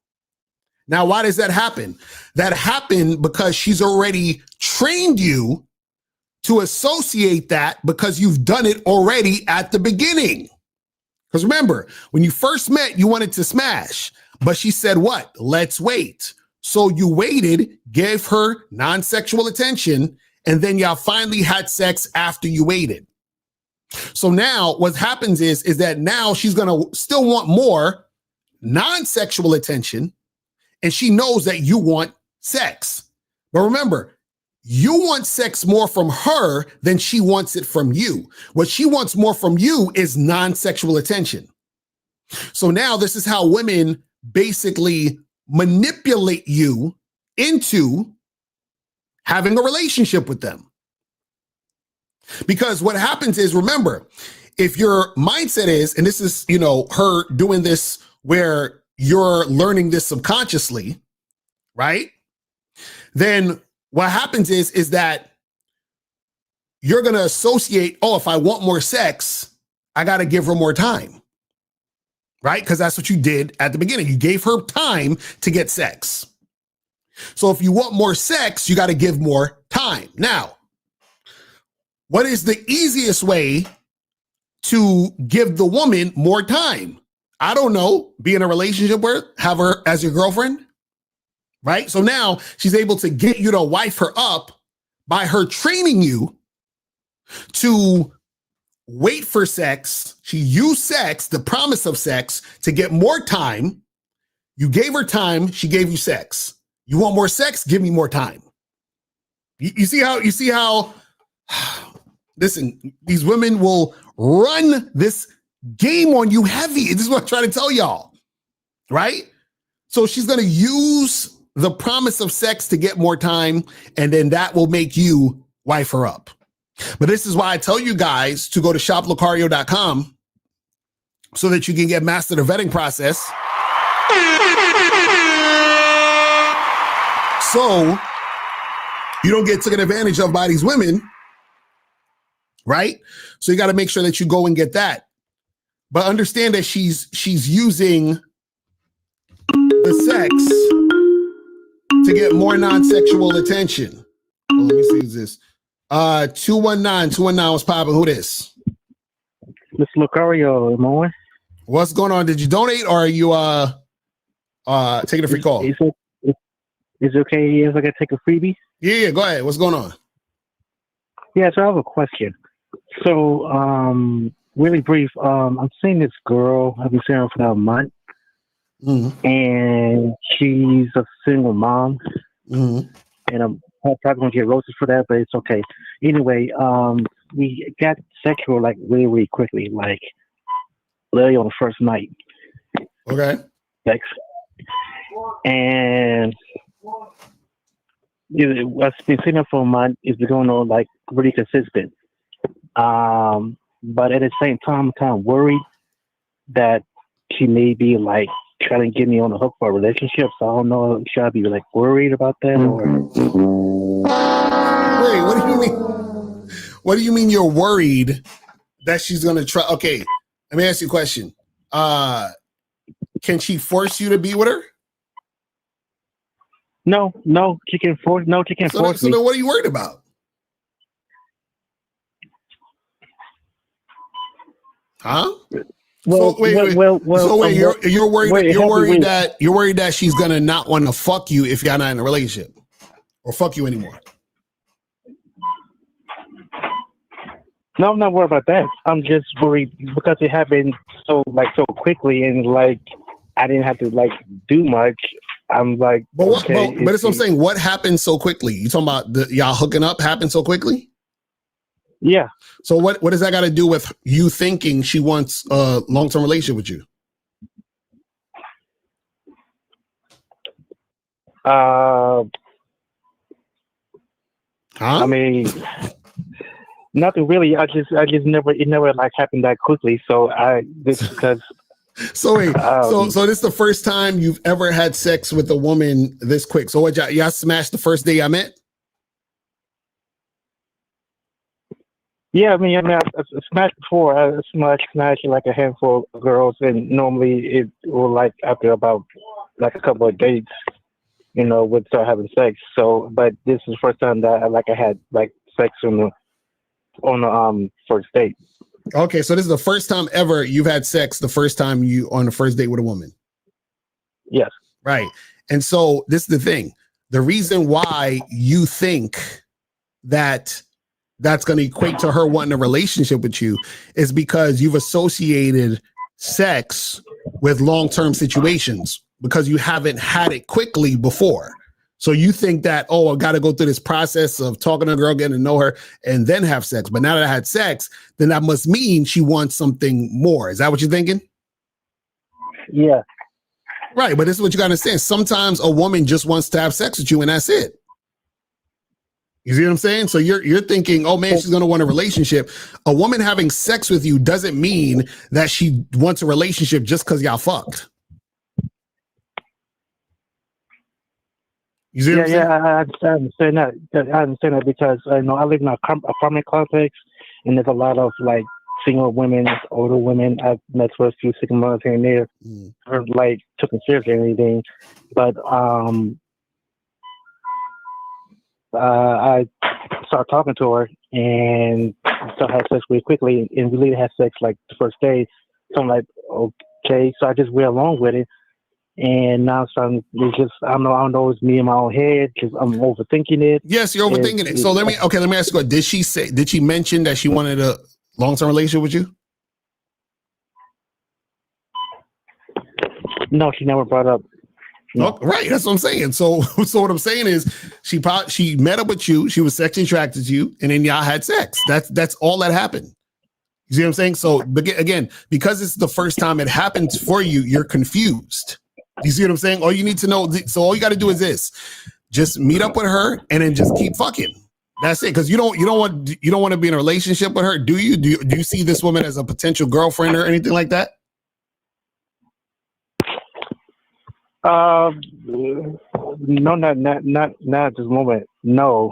Now, why does that happen? That happened because she's already trained you to associate that, because you've done it already at the beginning. Because remember, when you first met, you wanted to smash, but she said, what? Let's wait. So you waited, gave her non-sexual attention, and then y'all finally had sex after you waited. So now what happens is that now she's going to still want more non-sexual attention, and she knows that you want sex. But remember, you want sex more from her than she wants it from you. What she wants more from you is non-sexual attention. So now this is how women basically manipulate you into having a relationship with them. Because what happens is, remember, if your mindset is, and this is, her doing this where you're learning this subconsciously, right? Then what happens is that you're going to associate, if I want more sex, I got to give her more time, right? Because that's what you did at the beginning. You gave her time to get sex. So if you want more sex, you got to give more time. Now, what is the easiest way to give the woman more time? I don't know, be in a relationship with, have her as your girlfriend, right? So now she's able to get you to wife her up by her training you to wait for sex. She used sex, the promise of sex, to get more time. You gave her time, she gave you sex. You want more sex? Give me more time. You see how, listen, these women will run this game on you heavy. This is what I'm trying to tell y'all, right? So she's going to use the promise of sex to get more time, and then that will make you wife her up. But this is why I tell you guys to go to shoplocario.com so that you can get master the vetting process. So you don't get taken advantage of by these women, right? So you got to make sure that you go and get that. But understand that she's using the sex to get more non-sexual attention. Well, let me see who's this. 219 was popping. Who this? Mr. Locario, morning. What's going on? Did you donate or are you taking a free call? Is it okay if I can take a freebie? Yeah, go ahead. What's going on? Yeah, so I have a question. So, really brief. I'm seeing this girl. I've been seeing her for about a month. Mm-hmm. And she's a single mom. Mm-hmm. And I'm probably going to get roasted for that, but it's okay. Anyway, we got sexual like really, really quickly, like literally on the first night. Okay. Sex. And I've been seeing her for a month. It's been going on like really consistent. But at the same time, I'm kind of worried that she may be like trying to get me on the hook for a relationship. So I don't know, should I be like worried about that or? Wait, what do you mean? What do you mean you're worried that she's gonna try? Okay, let me ask you a question. Can she force you to be with her? No, she can force. No, she can't force me. So then, what are you worried about? Huh? Well, so wait. You're worried that she's gonna not want to fuck you if you're not in a relationship, or fuck you anymore. No, I'm not worried about that. I'm just worried because it happened so quickly, and like I didn't have to like do much. I'm like, but it's what I'm saying. What happened so quickly? You talking about y'all hooking up happened so quickly? Yeah. So what does that got to do with you thinking she wants a long-term relationship with you? I mean, nothing really. I just never. It never like happened that quickly. So because. So wait. So this is the first time you've ever had sex with a woman this quick. So what y'all smashed the first day I met? Yeah, I smashed before. I smashed like a handful of girls, and normally it will like after about like a couple of dates, we'd start having sex. So, but this is the first time that I had like sex on the first date. Okay, so this is the first time ever you've had sex. The first time you on the first date with a woman. Yes. Right, and so this is the thing. The reason why you think that that's going to equate to her wanting a relationship with you is because you've associated sex with long-term situations because you haven't had it quickly before. So you think that, I got to go through this process of talking to a girl, getting to know her, and then have sex. But now that I had sex, then that must mean she wants something more. Is that what you're thinking? Yeah. Right. But this is what you got to understand. Sometimes a woman just wants to have sex with you and that's it. You see what I'm saying? So you're thinking, oh man, she's going to want a relationship. A woman having sex with you doesn't mean that she wants a relationship just because y'all fucked. You see what I'm saying? I understand that. I understand that because I live in an apartment complex, and there's a lot of like single women, older women. I've met with a few single mothers here and there, or like took them seriously or anything. But I started talking to her and started having sex really quickly, and we really had sex like the first day. So I'm like, okay, so I just went along with it. And now it's just, I don't know, it's me in my own head because I'm overthinking it. Yes, you're overthinking it. So let me ask you, did she mention that she wanted a long-term relationship with you? No, she never brought up. No. Oh, right, that's what I'm saying. So what I'm saying is she met up with you, she was sexually attracted to you, and then y'all had sex. That's all that happened. You see what I'm saying? So again, because it's the first time it happens for you, you're confused. You see what I'm saying? All you need to know, so all you got to do is this: just meet up with her and then just keep fucking. That's it. Because you don't want to be in a relationship with her, do you? Do you see this woman as a potential girlfriend or anything like that? No, not at this moment. No.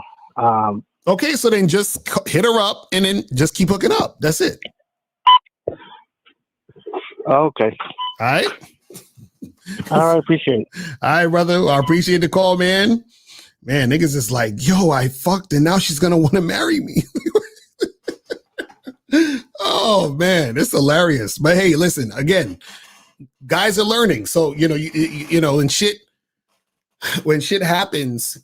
Okay, so then just hit her up and then just keep hooking up. That's it. Okay. All right. All right, appreciate it. All right, brother. I appreciate the call, man. Man, niggas is like, yo, I fucked and now she's gonna want to marry me. Oh man, it's hilarious. But hey, listen, again, guys are learning. So you know, when shit happens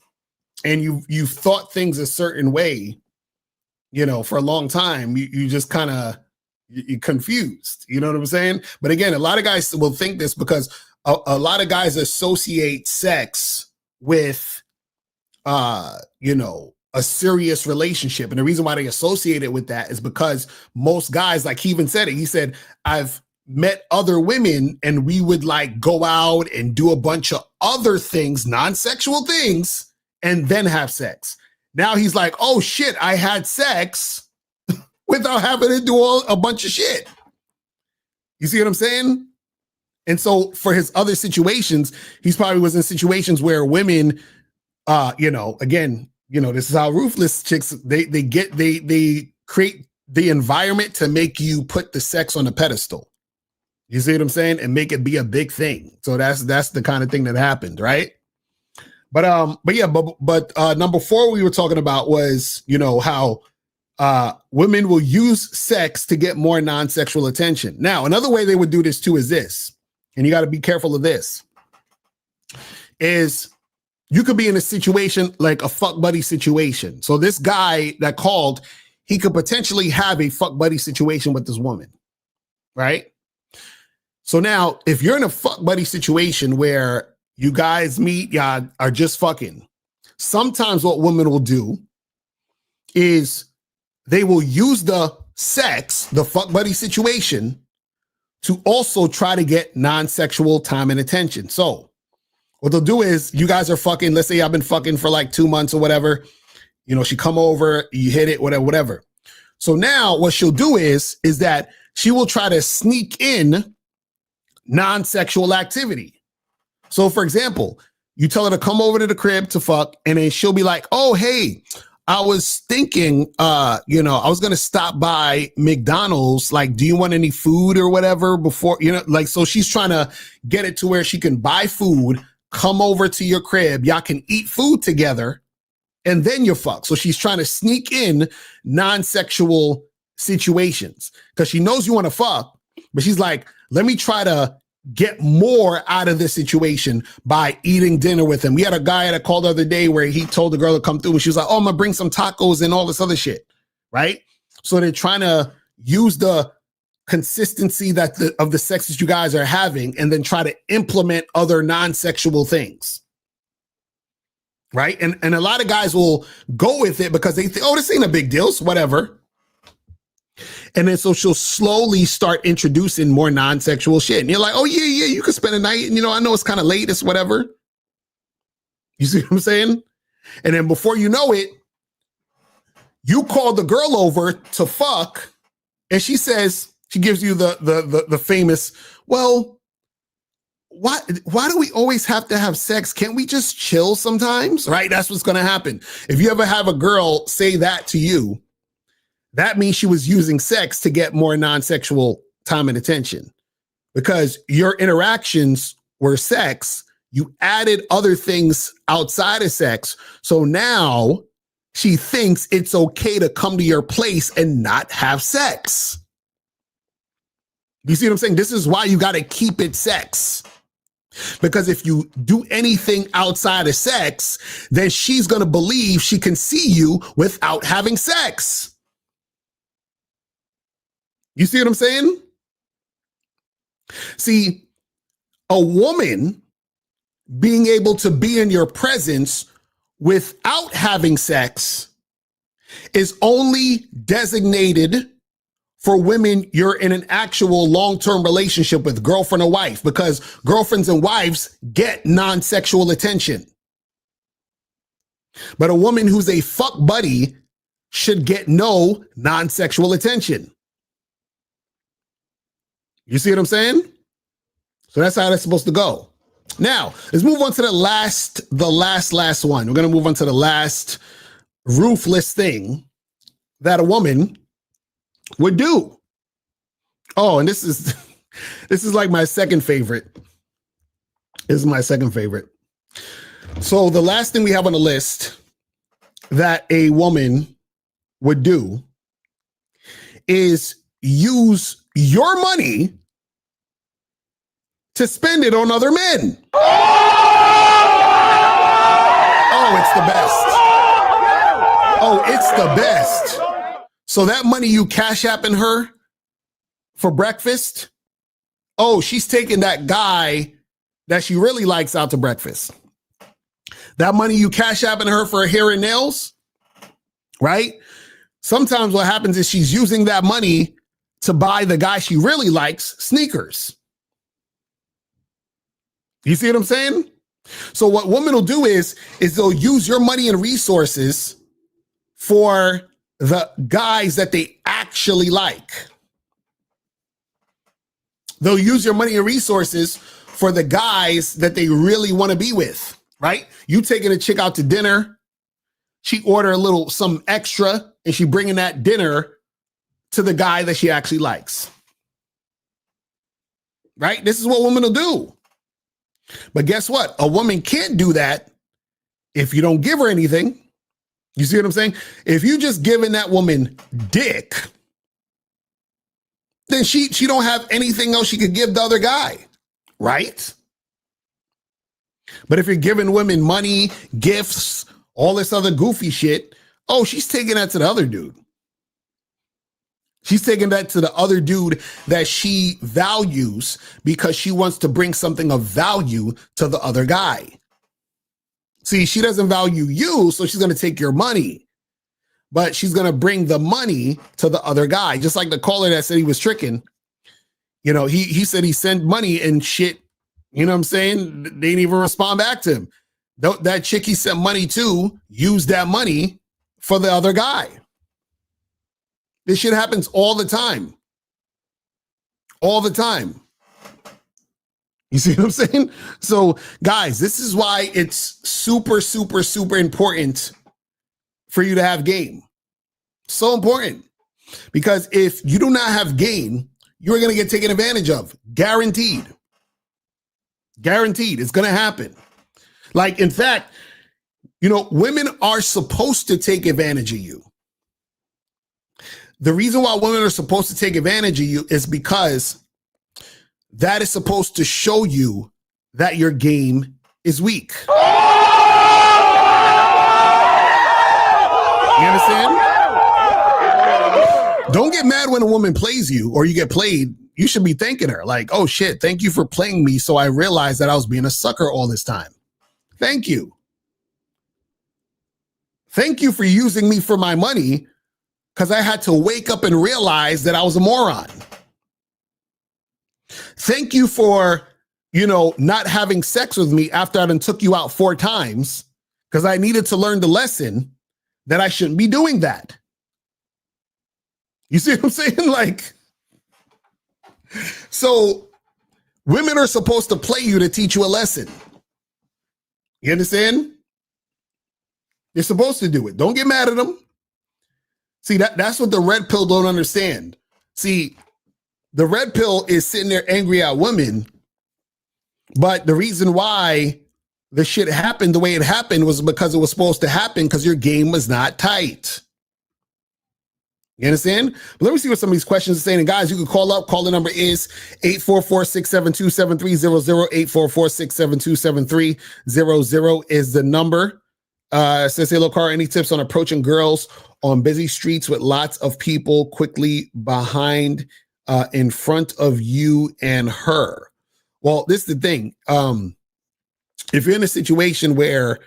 and you've thought things a certain way, you know, for a long time, you just kind of you're confused. You know what I'm saying? But again, a lot of guys will think this because a lot of guys associate sex with, you know, a serious relationship. And the reason why they associate it with that is because most guys, like he even said it, he said, I've met other women and we would like go out and do a bunch of other things, non-sexual things, and then have sex. Now he's like, oh shit, I had sex without having to do a bunch of shit. You see what I'm saying? And so for his other situations, he's probably was in situations where women, you know, again, you know, this is how ruthless chicks, they create the environment to make you put the sex on a pedestal. You see what I'm saying? And make it be a big thing. So that's the kind of thing that happened, right? But number 4 we were talking about was, you know, how women will use sex to get more non-sexual attention. Now, another way they would do this too is this, and you got to be careful of this, is you could be in a situation like a fuck buddy situation. So this guy that called, he could potentially have a fuck buddy situation with this woman, right? So now, if you're in a fuck buddy situation where you guys meet, y'all are just fucking, sometimes what women will do is they will use the sex, the fuck buddy situation, to also try to get non-sexual time and attention. So what they'll do is you guys are fucking, let's say I've been fucking for like 2 months or whatever, you know, she come over, you hit it, whatever. So now what she'll do is that she will try to sneak in non-sexual activity. So for example, you tell her to come over to the crib to fuck, and then she'll be like, oh, hey, I was thinking, you know, I was going to stop by McDonald's. Like, do you want any food or whatever before, you know, like, so she's trying to get it to where she can buy food, come over to your crib. Y'all can eat food together and then you fuck. So she's trying to sneak in non-sexual situations because she knows you want to fuck, but she's like, let me try to get more out of this situation by eating dinner with him. We had a guy that called the other day where he told the girl to come through and she was like, oh, I'm gonna bring some tacos and all this other shit, right? So they're trying to use the consistency of the sex that you guys are having and then try to implement other non-sexual things, right? And a lot of guys will go with it because they think, oh, this ain't a big deal, so whatever. And then so she'll slowly start introducing more non-sexual shit. And you're like, oh, yeah, you could spend a night. And, you know, I know it's kind of late, it's whatever. You see what I'm saying? And then before you know it, you call the girl over to fuck. And she says, she gives you the famous, well, why do we always have to have sex? Can't we just chill sometimes? Right? That's what's going to happen. If you ever have a girl say that to you, that means she was using sex to get more non-sexual time and attention because your interactions were sex. You added other things outside of sex. So now she thinks it's okay to come to your place and not have sex. You see what I'm saying? This is why you got to keep it sex. Because if you do anything outside of sex, then she's going to believe she can see you without having sex. You see what I'm saying? See, a woman being able to be in your presence without having sex is only designated for women you're in an actual long-term relationship with, girlfriend or wife, because girlfriends and wives get non-sexual attention. But a woman who's a fuck buddy should get no non-sexual attention. You see what I'm saying? So that's how that's supposed to go. Now, let's move on to the last one. We're going to move on to the last ruthless thing that a woman would do. Oh, and this is like my second favorite. This is my second favorite. So the last thing we have on the list that a woman would do is use your money to spend it on other men. Oh, it's the best. Oh, it's the best. So that money you cash apping her for breakfast, oh, she's taking that guy that she really likes out to breakfast. That money you cash apping her for hair and nails, right? Sometimes what happens is she's using that money to buy the guy she really likes sneakers. You see what I'm saying? So what women will do is they'll use your money and resources for the guys that they actually like. They'll use your money and resources for the guys that they really want to be with, right? You taking a chick out to dinner, she order some extra, and she bringing that dinner to the guy that she actually likes, right? This is what women will do. But guess what? A woman can't do that if you don't give her anything. You see what I'm saying? If you just giving that woman dick, then she don't have anything else she could give the other guy, right? But if you're giving women money, gifts, all this other goofy shit, oh, she's taking that to the other dude. She's taking that to the other dude that she values because she wants to bring something of value to the other guy. See, she doesn't value you, so she's going to take your money. But she's going to bring the money to the other guy. Just like the caller that said he was tricking. You know, he said he sent money and shit. You know what I'm saying? They didn't even respond back to him. That chick he sent money to used that money for the other guy. This shit happens all the time. All the time. You see what I'm saying? So, guys, this is why it's super, super, super important for you to have game. So important. Because if you do not have game, you're going to get taken advantage of. Guaranteed. Guaranteed. It's going to happen. Like, in fact, you know, women are supposed to take advantage of you. The reason why women are supposed to take advantage of you is because that is supposed to show you that your game is weak. You understand? Don't get mad when a woman plays you or you get played. You should be thanking her like, oh shit, thank you for playing me. So I realized that I was being a sucker all this time. Thank you. Thank you for using me for my money because I had to wake up and realize that I was a moron. Thank you for, you know, not having sex with me after I done took you out 4 times because I needed to learn the lesson that I shouldn't be doing that. You see what I'm saying? Like, so women are supposed to play you to teach you a lesson. You understand? They're supposed to do it. Don't get mad at them. See, that's what the red pill don't understand. See, the red pill is sitting there angry at women, but the reason why the shit happened the way it happened was because it was supposed to happen because your game was not tight. You understand? But let me see what some of these questions are saying. And guys, you can call up. Call the number is 844-672-7300. 844-672-7300 is the number. Says, hey, Locario, any tips on approaching girls on busy streets with lots of people quickly behind, in front of you and her? Well, this is the thing. If you're in a situation where,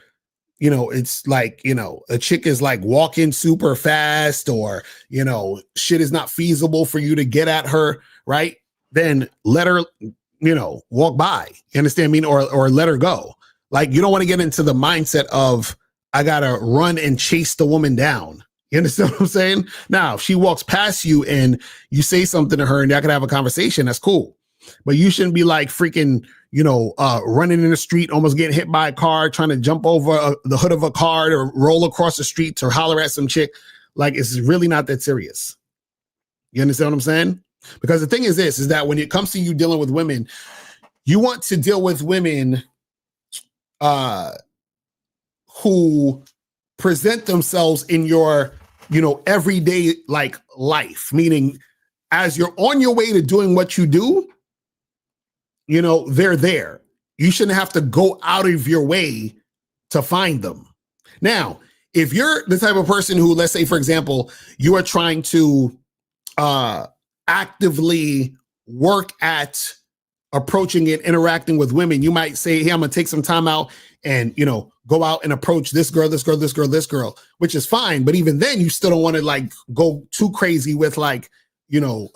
you know, it's like, you know, a chick is like walking super fast, or, you know, shit is not feasible for you to get at her, right? Then let her, you know, walk by. You understand me? Or let her go. Like, you don't want to get into the mindset of, I gotta run and chase the woman down. You understand what I'm saying? Now, if she walks past you and you say something to her and y'all can have a conversation, that's cool. But you shouldn't be like freaking, you know, running in the street, almost getting hit by a car, trying to jump over the hood of a car or roll across the street to holler at some chick. Like, it's really not that serious. You understand what I'm saying? Because the thing is this, is that when it comes to you dealing with women, you want to deal with women who present themselves in your, you know, everyday like life, meaning as you're on your way to doing what you do, you know, they're there. You shouldn't have to go out of your way to find them. Now, if you're the type of person who, let's say, for example, you are trying to actively work at approaching and interacting with women, you might say, hey, I'm going to take some time out and, you know, go out and approach this girl, this girl, this girl, this girl, which is fine. But even then, you still don't want to like go too crazy with like, you know,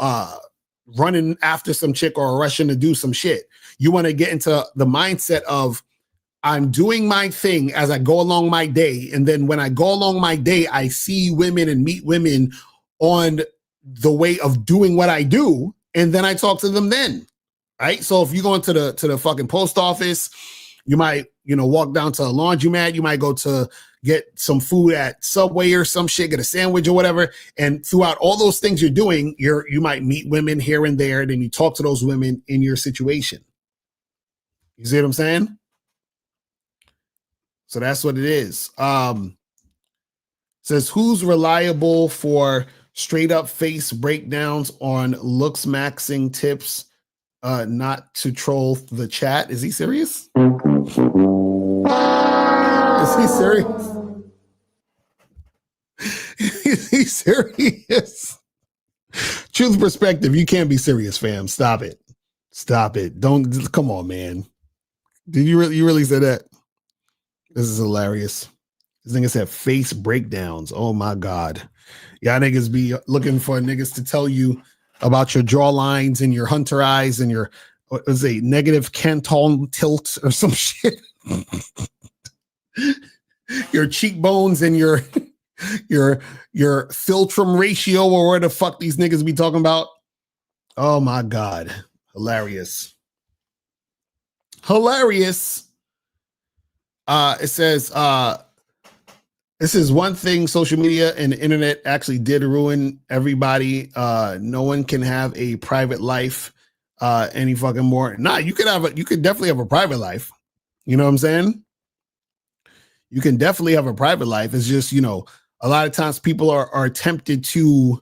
running after some chick or rushing to do some shit. You want to get into the mindset of, I'm doing my thing as I go along my day. And then when I go along my day, I see women and meet women on the way of doing what I do. And then I talk to them then. Right. So if you go into the fucking post office, you might, you know, walk down to a laundromat. You might go to get some food at Subway or some shit, get a sandwich or whatever. And throughout all those things you're doing, you might meet women here and there. Then you talk to those women in your situation. You see what I'm saying? So that's what it is. Says, who's reliable for straight up face breakdowns on looks maxing tips? Not to troll the chat. Is he serious? Is he serious? Is he serious? Truth perspective, you can't be serious, fam. Stop it. Stop it. Don't, come on, man. Did you really say that? This is hilarious. This niggas have face breakdowns. Oh my God. Y'all niggas be looking for niggas to tell you about your jaw lines and your hunter eyes and your, what was a negative Canton tilt or some shit. Your cheekbones and your philtrum ratio, or where the fuck these niggas be talking about. Oh my God. Hilarious. Hilarious. It says, this is one thing social media and the internet actually did ruin everybody. No one can have a private life any fucking more. Nah, you could definitely have a private life. You know what I'm saying? You can definitely have a private life. It's just, you know, a lot of times people are tempted to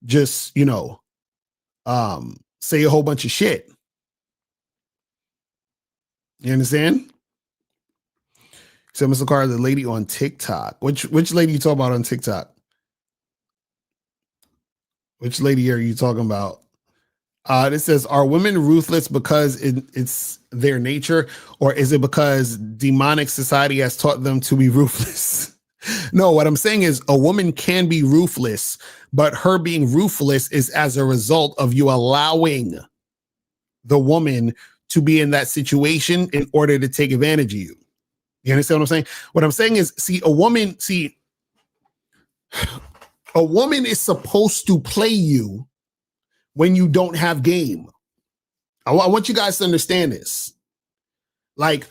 just, you know, say a whole bunch of shit. You understand? So, Mr. Carr, the lady on TikTok. Which lady you talking about on TikTok? Which lady are you talking about? This says, are women ruthless because it's their nature, or is it because demonic society has taught them to be ruthless? No, what I'm saying is a woman can be ruthless, but her being ruthless is as a result of you allowing the woman to be in that situation in order to take advantage of you. You understand what I'm saying? What I'm saying is, a woman is supposed to play you when you don't have game. I want you guys to understand this. Like,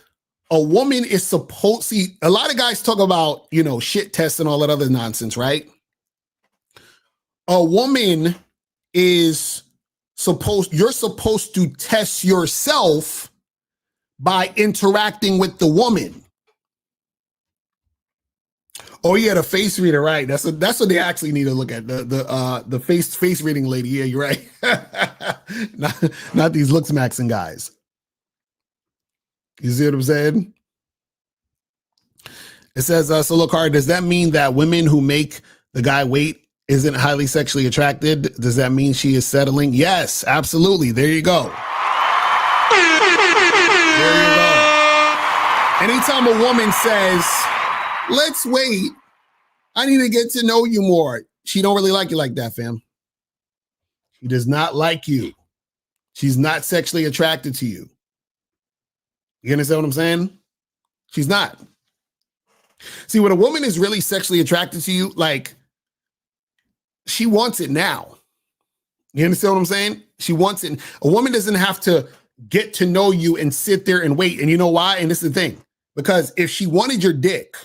a woman is supposed, a lot of guys talk about, you know, shit tests and all that other nonsense, right? A woman is you're supposed to test yourself by interacting with the woman. Oh yeah, the face reader, right? That's what they actually need to look at. The face reading lady. Yeah, you're right. not these looks maxing guys. You see what I'm saying? It says, so Locario, does that mean that women who make the guy wait isn't highly sexually attracted? Does that mean she is settling? Yes, absolutely. There you go. There you go. Anytime a woman says, let's wait, I need to get to know you more, she don't really like you like that, fam. She does not like you. She's not sexually attracted to you. You understand what I'm saying? She's not. See, when a woman is really sexually attracted to you, like, she wants it now. You understand what I'm saying? She wants it. A woman doesn't have to get to know you and sit there and wait. And you know why? And this is the thing. Because if she wanted your dick,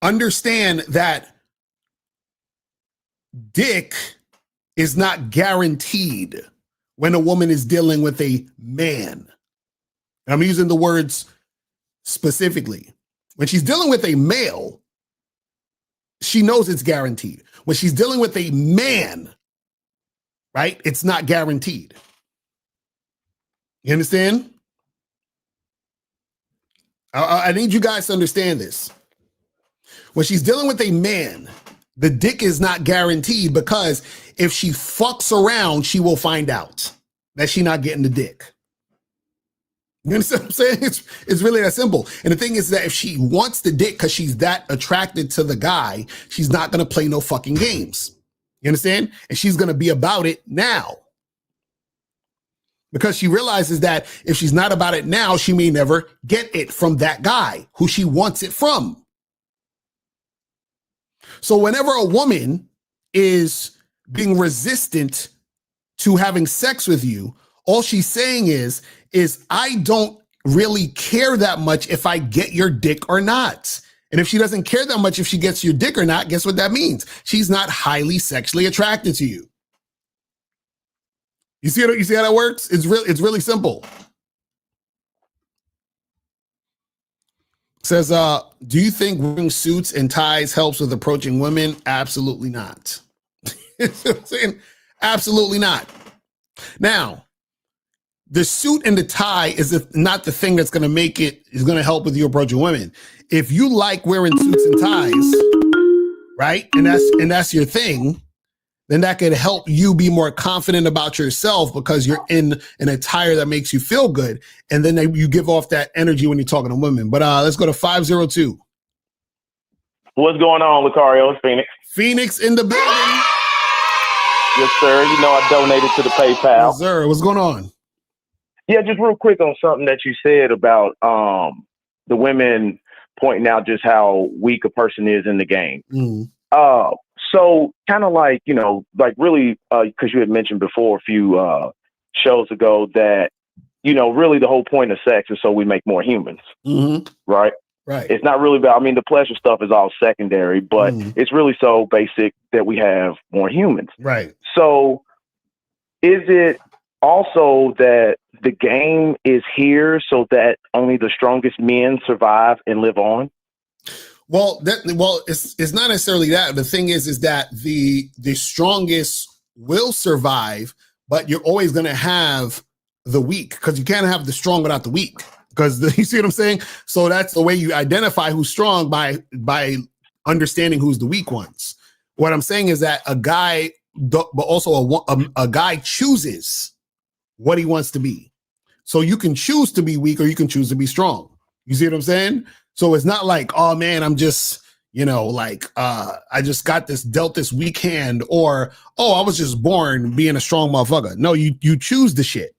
understand that dick is not guaranteed when a woman is dealing with a man. And I'm using the words specifically. When she's dealing with a male, she knows it's guaranteed. When she's dealing with a man, right, it's not guaranteed. You understand? I need you guys to understand this. When she's dealing with a man, the dick is not guaranteed, because if she fucks around, she will find out that she's not getting the dick. You understand what I'm saying? It's really that simple. And the thing is that if she wants the dick because she's that attracted to the guy, she's not going to play no fucking games. You understand? And she's going to be about it now. Because she realizes that if she's not about it now, she may never get it from that guy who she wants it from. So whenever a woman is being resistant to having sex with you, all she's saying is I don't really care that much if I get your dick or not. And if she doesn't care that much if she gets your dick or not, guess what that means? She's not highly sexually attracted to you. You see how that works? It's really simple. It says, do you think wearing suits and ties helps with approaching women? Absolutely not. You know what I'm saying? Absolutely not. Now, the suit and the tie is not the thing that's going to help with you approaching women. If you like wearing suits and ties, right, and that's your thing, then that could help you be more confident about yourself because you're in an attire that makes you feel good. And then you give off that energy when you're talking to women. But let's go to 502. What's going on, Locario? It's Phoenix. Phoenix in the building. Yes, sir. You know I donated to the PayPal. Yes, sir. What's going on? Yeah, just real quick on something that you said about the women pointing out just how weak a person is in the game. Mm. So kind of like, like really, because you had mentioned before a few shows ago that, really the whole point of sex is so we make more humans, right? Right. It's not really about, the pleasure stuff is all secondary, but it's really so basic that we have more humans. Right. So is it also that the game is here so that only the strongest men survive and live on? Well, it's not necessarily that. The thing is that the strongest will survive, but you're always going to have the weak because you can't have the strong without the weak. Because you see what I'm saying? So that's the way you identify who's strong by understanding who's the weak ones. What I'm saying is that a guy, but also a guy chooses what he wants to be. So you can choose to be weak or you can choose to be strong. You see what I'm saying? So it's not like, oh man, I'm just, I just got dealt this weak hand, or, oh, I was just born being a strong motherfucker. No, you choose the shit.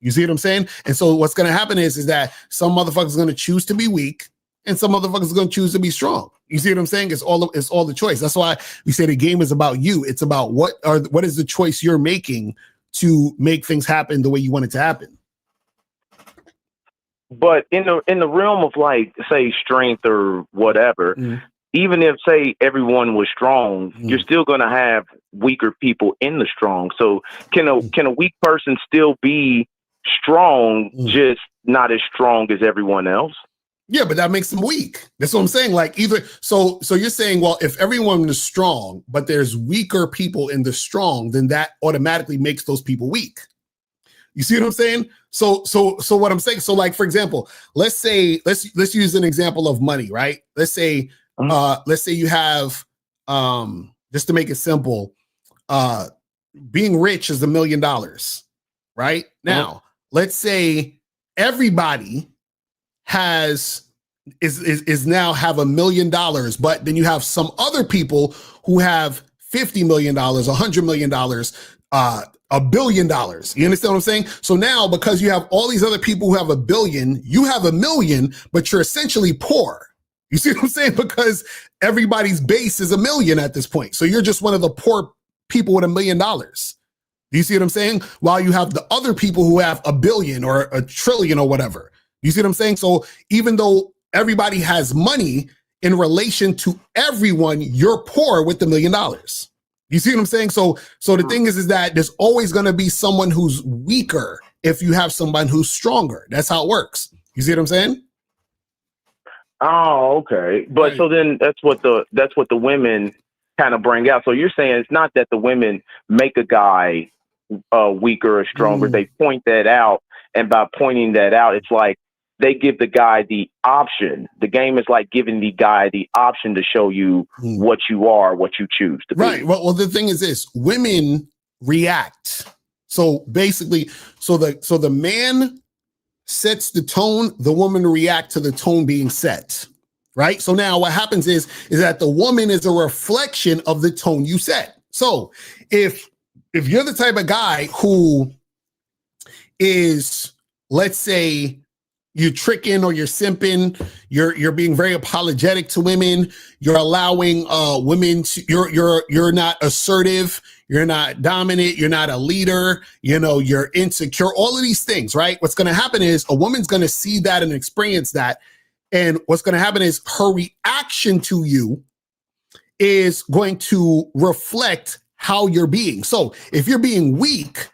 You see what I'm saying? And so what's going to happen is that some motherfuckers are going to choose to be weak and some motherfuckers are going to choose to be strong. You see what I'm saying? It's all the choice. That's why we say the game is about you. It's about what is the choice you're making to make things happen the way you want it to happen. But in the realm of like, say, strength or whatever, even if, say, everyone was strong, you're still going to have weaker people in the strong. So can a weak person still be strong, just not as strong as everyone else? Yeah, but that makes them weak. That's what I'm saying. Like either so you're saying, well, if everyone is strong, but there's weaker people in the strong, then that automatically makes those people weak. You see what I'm saying? So what I'm saying, so like for example, let's use an example of money, right? Let's say you have just to make it simple, being rich is $1 million, right? Now, let's say everybody is now have $1 million, but then you have some other people who have $50 million, $100 million, $1 billion. You understand what I'm saying? So now, because you have all these other people who have $1 billion, you have $1 million, but you're essentially poor. You see what I'm saying? Because everybody's base is $1 million at this point. So you're just one of the poor people with $1 million. Do you see what I'm saying? While you have the other people who have $1 billion or $1 trillion or whatever. You see what I'm saying? So even though everybody has money in relation to everyone, you're poor with $1 million. You see what I'm saying? So the thing is that there's always going to be someone who's weaker if you have someone who's stronger. That's how it works. You see what I'm saying? Oh, okay. But right. So then that's what the women kind of bring out. So you're saying it's not that the women make a guy weaker or stronger. They point that out, and by pointing that out, it's like they give the guy the option. The game is like giving the guy the option to show you what you are, what you choose to be. Right. Well, the thing is this: women react. So basically, so the man sets the tone, the woman react to the tone being set. Right. So now what happens is that the woman is a reflection of the tone you set. So if you're the type of guy who is, let's say, you're tricking or you're simping, you're being very apologetic to women, you're allowing women to, you're not assertive, you're not dominant, you're not a leader, you're insecure, all of these things, right? What's going to happen is a woman's going to see that and experience that. And what's going to happen is her reaction to you is going to reflect how you're being. So if you're being weak,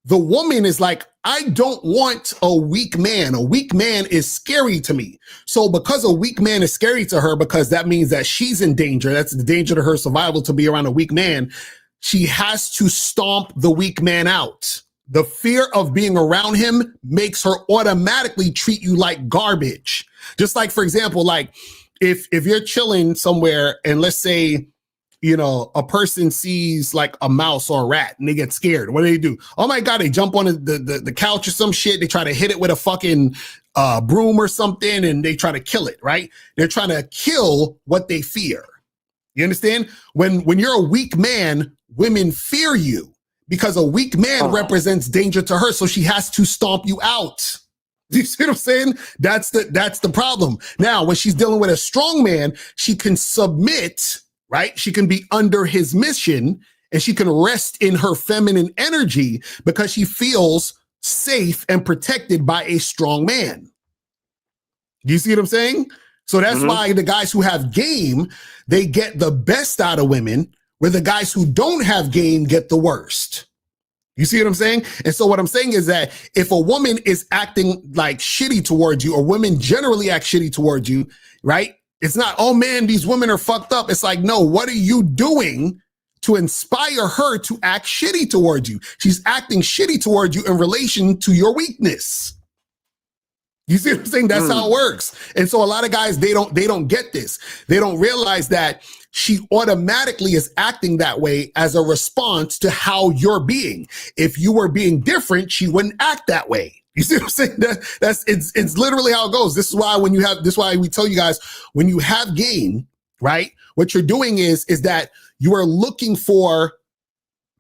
the woman is like, I don't want a weak man. A weak man is scary to me. So because a weak man is scary to her, because that means that she's in danger, that's the danger to her survival to be around a weak man, she has to stomp the weak man out. The fear of being around him makes her automatically treat you like garbage. Just like, for example, like if you're chilling somewhere and let's say, a person sees like a mouse or a rat and they get scared. What do? Oh my God, they jump on the couch or some shit. They try to hit it with a fucking broom or something and they try to kill it, right? They're trying to kill what they fear. You understand? When you're a weak man, women fear you because a weak man represents danger to her. So she has to stomp you out. Do you see what I'm saying? That's the problem. Now, when she's dealing with a strong man, she can submit, right? She can be under his mission and she can rest in her feminine energy because she feels safe and protected by a strong man. Do you see what I'm saying? So that's why the guys who have game, they get the best out of women, where the guys who don't have game get the worst. You see what I'm saying? And so what I'm saying is that if a woman is acting like shitty towards you, or women generally act shitty towards you, right? It's not, oh man, these women are fucked up. It's like, no, what are you doing to inspire her to act shitty towards you? She's acting shitty towards you in relation to your weakness. You see what I'm saying? That's how it works. And so a lot of guys, they don't get this. They don't realize that she automatically is acting that way as a response to how you're being. If you were being different, she wouldn't act that way. You see what I'm saying? It's literally how it goes. This is why we tell you guys, when you have game, right? What you're doing is that you are looking for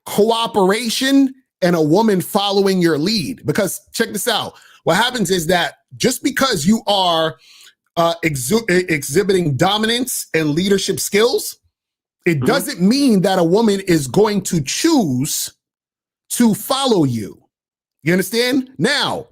cooperation and a woman following your lead. Because check this out. What happens is that just because you are exhibiting dominance and leadership skills, it doesn't mean that a woman is going to choose to follow you. You understand? Now,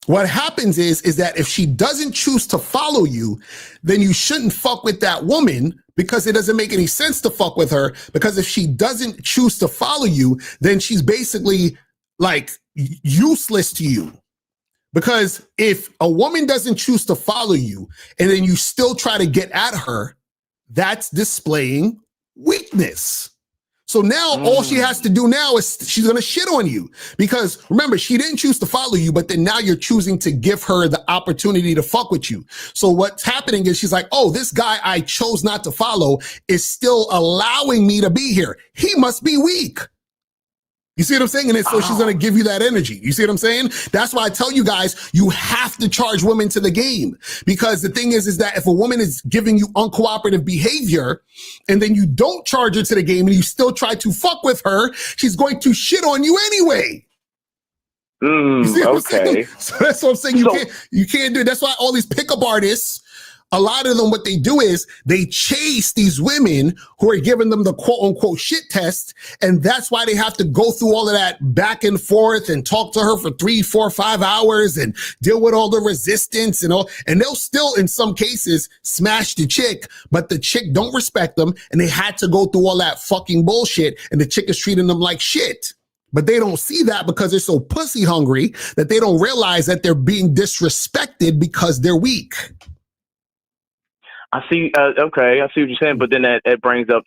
what happens is that if she doesn't choose to follow you, then you shouldn't fuck with that woman, because it doesn't make any sense to fuck with her. Because if she doesn't choose to follow you, then she's basically like useless to you. Because if a woman doesn't choose to follow you and then you still try to get at her, that's displaying weakness. So now all she has to do now is she's going to shit on you, because remember, she didn't choose to follow you, but then now you're choosing to give her the opportunity to fuck with you. So what's happening is she's like, oh, this guy I chose not to follow is still allowing me to be here. He must be weak. You see what I'm saying? And so she's going to give you that energy. You see what I'm saying? That's why I tell you guys, you have to charge women to the game. Because the thing is that if a woman is giving you uncooperative behavior and then you don't charge her to the game and you still try to fuck with her, she's going to shit on you anyway. You see what I'm saying? So that's what I'm saying. You can't do it. That's why all these pickup artists, a lot of them, what they do is they chase these women who are giving them the quote unquote shit test. And that's why they have to go through all of that back and forth and talk to her for 3, 4, 5 hours and deal with all the resistance and all. And they'll still, in some cases, smash the chick, but the chick don't respect them. And they had to go through all that fucking bullshit. And the chick is treating them like shit. But they don't see that because they're so pussy hungry that they don't realize that they're being disrespected because they're weak. I see. Okay, I see what you're saying, but then that brings up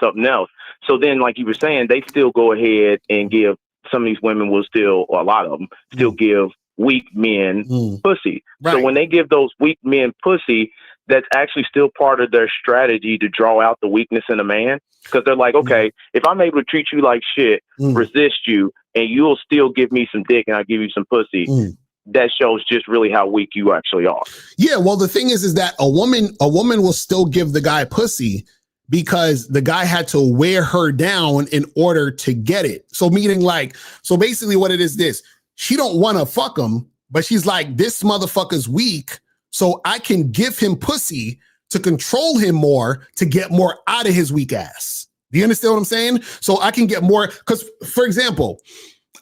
something else. So then, like you were saying, they still go ahead and give some of these women will still, or a lot of them still give weak men pussy. Right. So when they give those weak men pussy, that's actually still part of their strategy to draw out the weakness in a man. Because they're like, okay, if I'm able to treat you like shit, resist you, and you'll still give me some dick and I'll give you some pussy. That shows just really how weak you actually are. Yeah, well, the thing is that a woman will still give the guy pussy because the guy had to wear her down in order to get it. So basically what it is this, she don't want to fuck him, but she's like, this motherfucker's weak, so I can give him pussy to control him more to get more out of his weak ass. Do you understand what I'm saying? So I can get more, because, for example,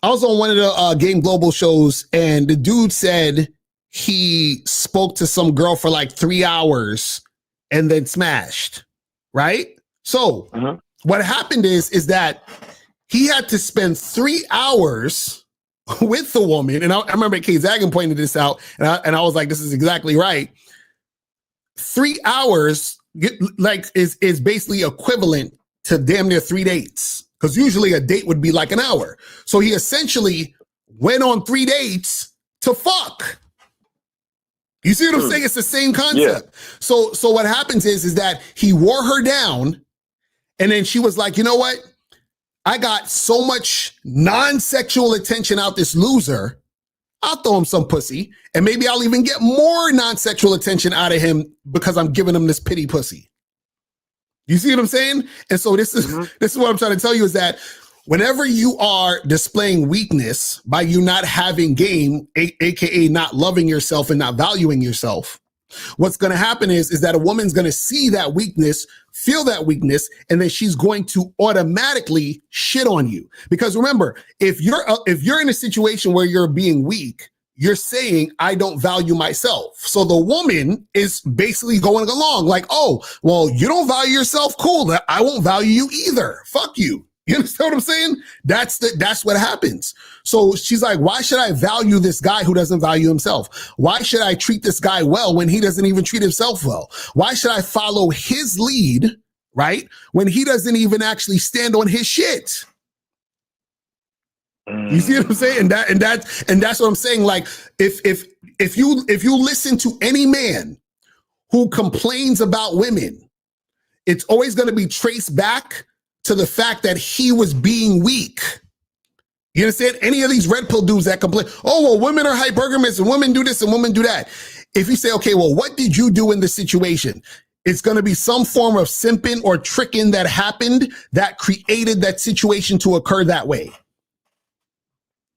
I was on one of the Game Global shows, and the dude said he spoke to some girl for like 3 hours and then smashed, right? So what happened is that he had to spend 3 hours with the woman, and I remember Kay Zagan pointed this out, and I was like, this is exactly right. 3 hours is basically equivalent to damn near 3 dates. Because usually a date would be like an hour. So he essentially went on 3 dates to fuck. You see what I'm saying? It's the same concept. Yeah. So what happens is that he wore her down, and then she was like, you know what? I got so much non-sexual attention out this loser, I'll throw him some pussy, and maybe I'll even get more non-sexual attention out of him because I'm giving him this pity pussy. You see what I'm saying? And so this is what I'm trying to tell you is that whenever you are displaying weakness by you not having game, aka not loving yourself and not valuing yourself, what's going to happen is that a woman's going to see that weakness, feel that weakness, and then she's going to automatically shit on you. Because remember, if you're in a situation where you're being weak, you're saying, I don't value myself. So the woman is basically going along like, oh, well, you don't value yourself. Cool. I won't value you either. Fuck you. You understand what I'm saying? That's what happens. So she's like, why should I value this guy who doesn't value himself? Why should I treat this guy well when he doesn't even treat himself well? Why should I follow his lead, right, when he doesn't even actually stand on his shit? You see what I'm saying? And that's what I'm saying. Like, if you listen to any man who complains about women, it's always going to be traced back to the fact that he was being weak. You understand? Any of these red pill dudes that complain, oh, well, women are hypergamous and women do this and women do that. If you say, okay, well, what did you do in this situation? It's going to be some form of simping or tricking that happened that created that situation to occur that way.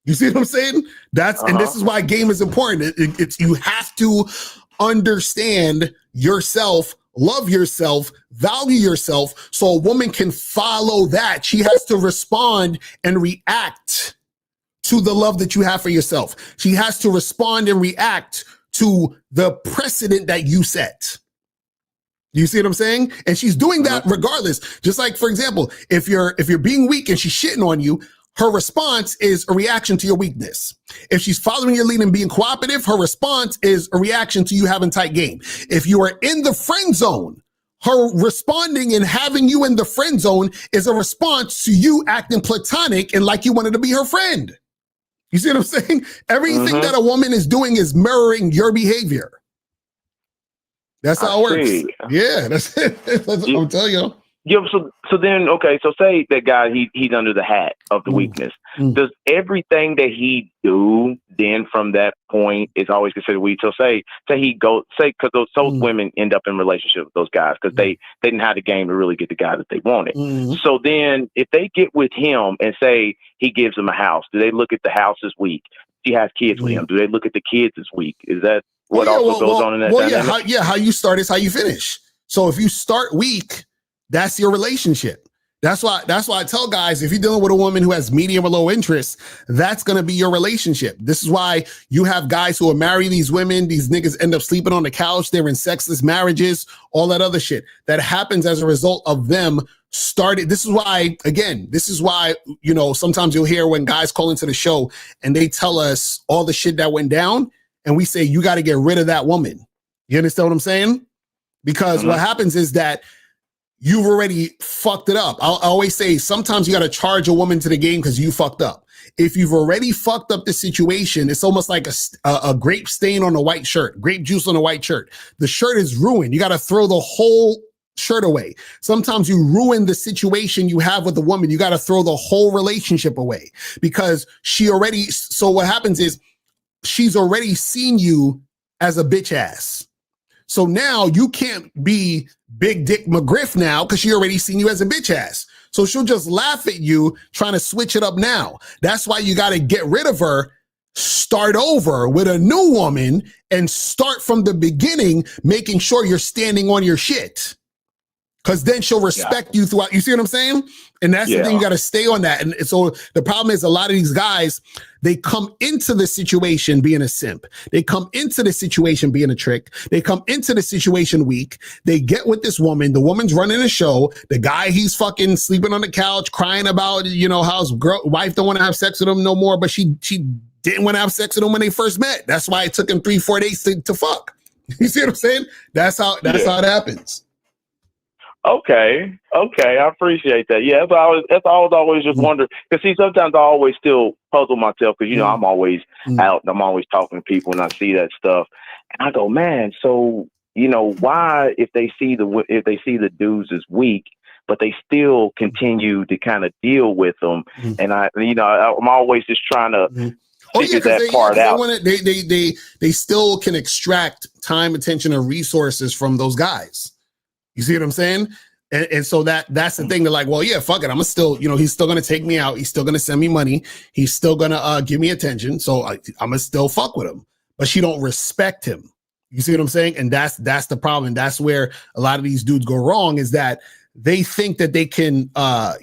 You see what I'm saying? And this is why game is important. It's you have to understand yourself, love yourself, value yourself, so a woman can follow that. She has to respond and react to the love that you have for yourself. She has to respond and react to the precedent that you set. You see what I'm saying? And she's doing that regardless. Just like, for example, if you're being weak and she's shitting on you, her response is a reaction to your weakness. If she's following your lead and being cooperative, her response is a reaction to you having tight game. If you are in the friend zone, her responding and having you in the friend zone is a response to you acting platonic and like you wanted to be her friend. You see what I'm saying? Everything that a woman is doing is mirroring your behavior. That's how it works. Yeah, that's it. That's what I'm telling you. Yeah, so then, okay, so say that guy, he's under the hat of the weakness. Does everything that he do then from that point is always considered weak? So say he go, because those women end up in relationships with those guys because they didn't have the game to really get the guy that they wanted. So then if they get with him and say he gives them a house, do they look at the house as weak? She has kids with him. Do they look at the kids as weak? Is that what goes on in that dynamic? How you start is how you finish. So if you start weak, that's your relationship. That's why I tell guys, if you're dealing with a woman who has medium or low interest, that's going to be your relationship. This is why you have guys who are marrying these women. These niggas end up sleeping on the couch. They're in sexless marriages, all that other shit that happens as a result of them started. This is why, you know, sometimes you'll hear when guys call into the show and they tell us all the shit that went down. And we say, you got to get rid of that woman. You understand what I'm saying? Because what happens is that you've already fucked it up. I always say sometimes you got to charge a woman to the game because you fucked up. If you've already fucked up the situation, it's almost like a grape stain on a white shirt, grape juice on a white shirt. The shirt is ruined. You got to throw the whole shirt away. Sometimes you ruin the situation you have with a woman. You got to throw the whole relationship away because so what happens is she's already seen you as a bitch ass. So now you can't be Big Dick McGriff now because she already seen you as a bitch ass. So she'll just laugh at you trying to switch it up now. That's why you got to get rid of her, start over with a new woman and start from the beginning, making sure you're standing on your shit. Because then she'll respect you throughout. You see what I'm saying? And that's the thing, you got to stay on that. And so the problem is a lot of these guys, they come into the situation being a simp. They come into the situation being a trick. They come into the situation weak. They get with this woman. The woman's running a show. The guy, he's fucking sleeping on the couch, crying about, you know, how his wife don't want to have sex with him no more, but she didn't want to have sex with him when they first met. That's why it took him 3-4 days to fuck. You see what I'm saying? That's how it happens. Okay, I appreciate that. Yeah, that's I was always just wondering because see, sometimes I always still puzzle myself because you know I'm always out and I'm always talking to people and I see that stuff and I go, man, so you know why if they see the dudes as weak, but they still continue to kind of deal with them, and I'm always just trying to. Figure that part out. They still can extract time, attention, and resources from those guys. You see what I'm saying? And so that's the thing. They're like, well, yeah, fuck it. I'm still, you know, he's still going to take me out. He's still going to send me money. He's still going to give me attention. So I'm going to still fuck with him. But she don't respect him. You see what I'm saying? And that's the problem. That's where a lot of these dudes go wrong is that they think that they can, like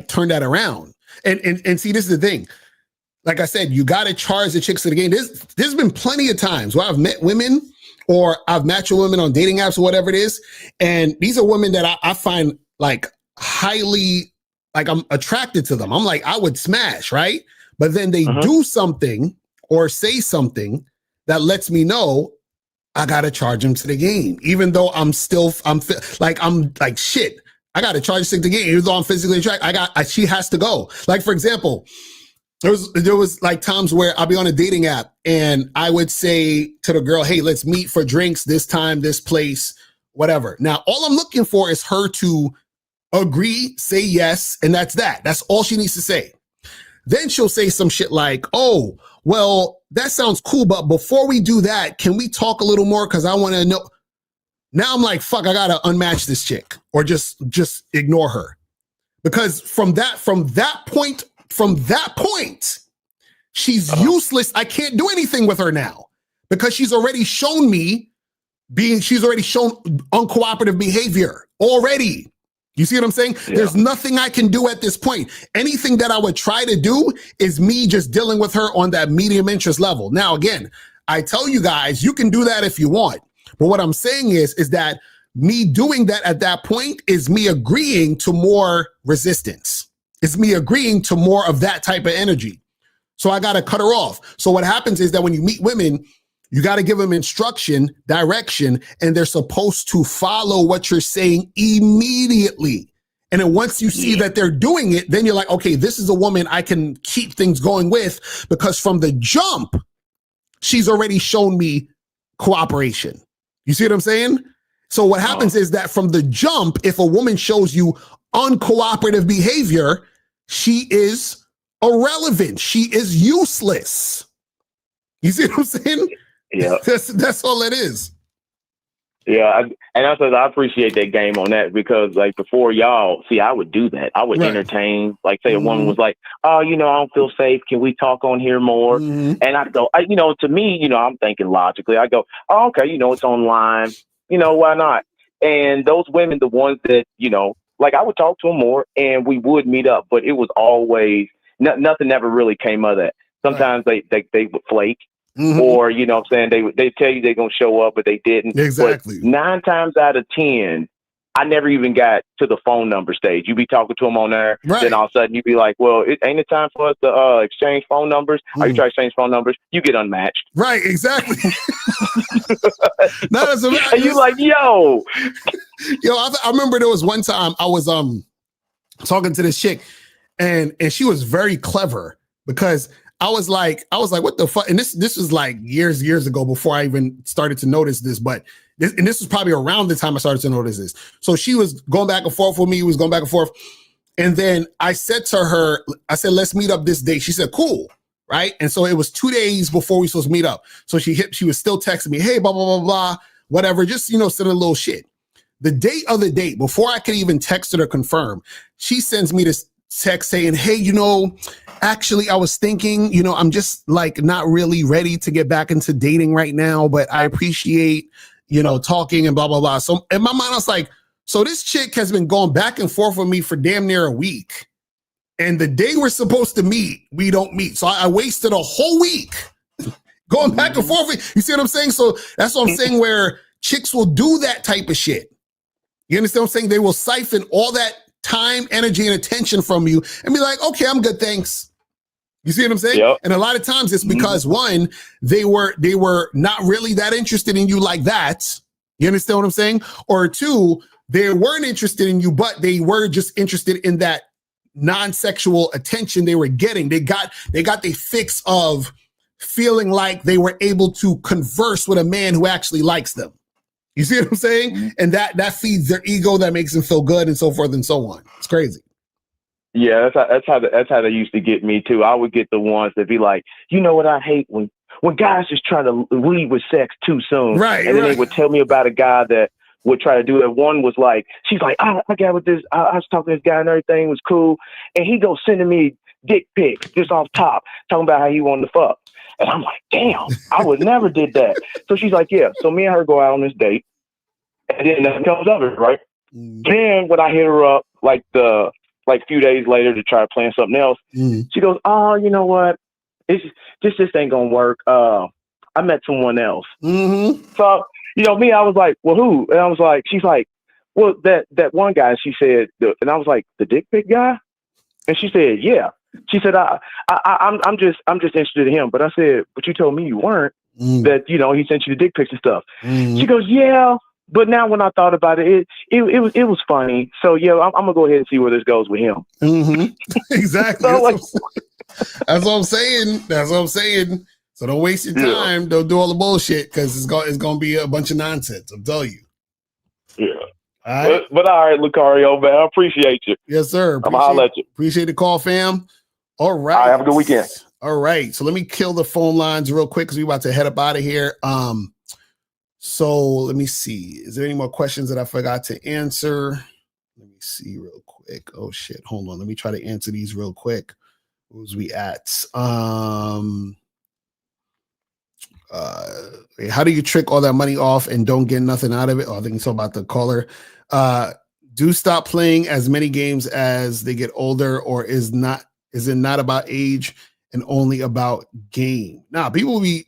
turn that around. And see, this is the thing. Like I said, you got to charge the chicks to the game. There's been plenty of times where I've met women or I've matched with women on dating apps or whatever it is. And these are women that I find like highly, like I'm attracted to them. I'm like, I would smash, right? But then they do something or say something that lets me know I got to charge them to the game. Even though I'm like, shit, I got to charge to the game. Even though I'm physically attracted, she has to go. Like, for example, there was like times where I'll be on a dating app and I would say to the girl, hey, let's meet for drinks this time, this place, whatever. Now, all I'm looking for is her to agree, say yes, and that's that. That's all she needs to say. Then she'll say some shit like, oh, well, that sounds cool, but before we do that, can we talk a little more? Because I want to know. Now I'm like, fuck, I got to unmatch this chick or just ignore her. Because from that point, she's useless. I can't do anything with her now because she's already shown uncooperative behavior already. You see what I'm saying? Yeah. There's nothing I can do at this point. Anything that I would try to do is me just dealing with her on that medium interest level. Now, again, I tell you guys, you can do that if you want. But what I'm saying is that me doing that at that point is me agreeing to more resistance. It's me agreeing to more of that type of energy. So I got to cut her off. So what happens is that when you meet women, you got to give them instruction, direction, and they're supposed to follow what you're saying immediately. And then once you see that they're doing it, then you're like, okay, this is a woman I can keep things going with, because from the jump, she's already shown me cooperation. You see what I'm saying? So what happens is that from the jump, if a woman shows you uncooperative behavior, she is irrelevant. She is useless. You see what I'm saying? Yeah. That's all it is. Yeah, I appreciate that game on that, because like before y'all, see, I would do that. I would entertain, like say a woman was like, oh, I don't feel safe. Can we talk on here more? And I go, to me, I'm thinking logically. I go, oh, okay, it's online. Why not? And those women, the ones that, like I would talk to them more and we would meet up, but it was always, nothing ever really came of that. Sometimes they would flake. Or, what I'm saying, they tell you they're going to show up, but they didn't. Exactly. But 9 times out of 10, I never even got to the phone number stage. You be talking to them on there, then all of a sudden you be like, well, it ain't it time for us to exchange phone numbers? Are you trying to exchange phone numbers? You get unmatched. Right, exactly. No, that's amazing. And you like, yo. I remember there was one time I was talking to this chick, and she was very clever, because I was like, what the fuck? And this was like years ago before I even started to notice this, but this was probably around the time I started to notice this. So she was going back and forth with me, was going back and forth. And then I said to her, let's meet up this day. She said, cool. Right. And so it was 2 days before we were supposed to meet up. So she was still texting me, hey, blah, blah, blah, blah, whatever. Just, sending a little shit. The date of the date, before I could even text her to confirm, she sends me this text saying, hey, actually, I was thinking, I'm just like not really ready to get back into dating right now, but I appreciate, talking and blah, blah, blah. So in my mind, I was like, so this chick has been going back and forth with me for damn near a week. And the day we're supposed to meet, we don't meet. So I wasted a whole week going back and forth. You see what I'm saying? So that's what I'm saying, where chicks will do that type of shit. You understand what I'm saying? They will siphon all that time, energy, and attention from you and be like, okay, I'm good, thanks. You see what I'm saying? Yep. And a lot of times it's because one, they were not really that interested in you like that. You understand what I'm saying? Or two, they weren't interested in you, but they were just interested in that non-sexual attention they were getting. They got the fix of feeling like they were able to converse with a man who actually likes them. You see what I'm saying? And that feeds their ego, that makes them feel good, and so forth and so on. It's crazy. Yeah, that's how they used to get me too. I would get the ones that be like, what I hate when guys just try to lead with sex too soon. Right. And then they would tell me about a guy that would try to do that. One was like, she's like, I got with this. I was talking to this guy and everything was cool. And he goes sending me dick pics just off top, talking about how he wanted to fuck. And I'm like, damn, I would never did that. So she's like, yeah. So me and her go out on this date. And then nothing comes of it, right? Then when I hit her up, like a few days later to try to plan something else, she goes, oh, you know what? This ain't gonna work. I met someone else. So, me, I was like, well, who? And I was like, she's like, well, that one guy, she said, and I was like, the dick pic guy? And she said, yeah. She said, I'm just interested in him. But I said, but you told me you weren't, that, he sent you the dick pics and stuff. She goes, yeah. But now when I thought about it, it was funny. So yeah, I'm gonna go ahead and see where this goes with him. Exactly. That's what I'm saying. That's what I'm saying. So don't waste your time. Don't do all the bullshit, because it's gonna be a bunch of nonsense. I'm telling you. Yeah. All right. But all right, Locario, man, I appreciate you. Yes, sir. I'm gonna holler at you. Appreciate the call, fam. All right. All right, have a good weekend. All right. So let me kill the phone lines real quick, because we're about to head up out of here. So let me see. Is there any more questions that I forgot to answer? Let me see real quick. Oh shit. Hold on. Let me try to answer these real quick. What was we at? How do you trick all that money off and don't get nothing out of it? Oh, I think it's all about the caller. Do stop playing as many games as they get older, or is it not about age and only about game? Now, people will be,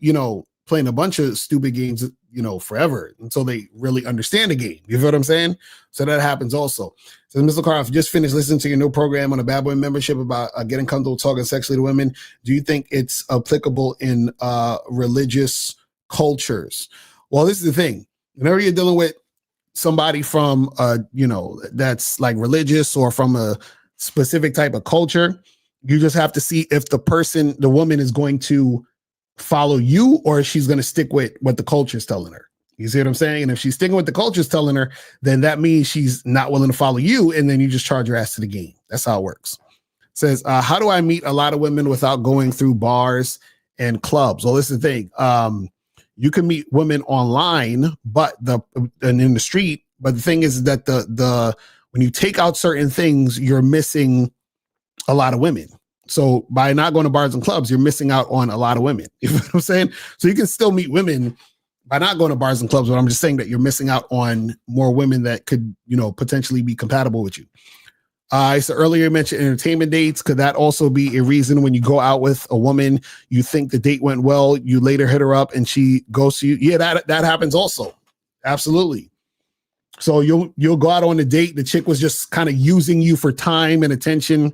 playing a bunch of stupid games, forever until they really understand the game. You feel what I'm saying? So that happens also. So Mr. Locario, just finished listening to your new program on a Bad Boy membership about getting comfortable talking sexually to women. Do you think it's applicable in religious cultures? Well, this is the thing. Whenever you're dealing with somebody from, that's like religious or from a specific type of culture, you just have to see if the woman is going to follow you or she's going to stick with what the culture is telling her. You see what I'm saying? And if she's sticking with the culture is telling her, then that means she's not willing to follow you. And then you just charge her ass to the game. That's how it works. It says, how do I meet a lot of women without going through bars and clubs? Well, this is the thing. You can meet women online, and in the street. But the thing is that when you take out certain things, you're missing a lot of women. So by not going to bars and clubs, you're missing out on a lot of women. You know what I'm saying? So you can still meet women by not going to bars and clubs, but I'm just saying that you're missing out on more women that could, potentially be compatible with you. So earlier you mentioned entertainment dates. Could that also be a reason when you go out with a woman, you think the date went well, you later hit her up and she goes to you? Yeah, that happens also. Absolutely. So you'll go out on a date. The chick was just kind of using you for time and attention.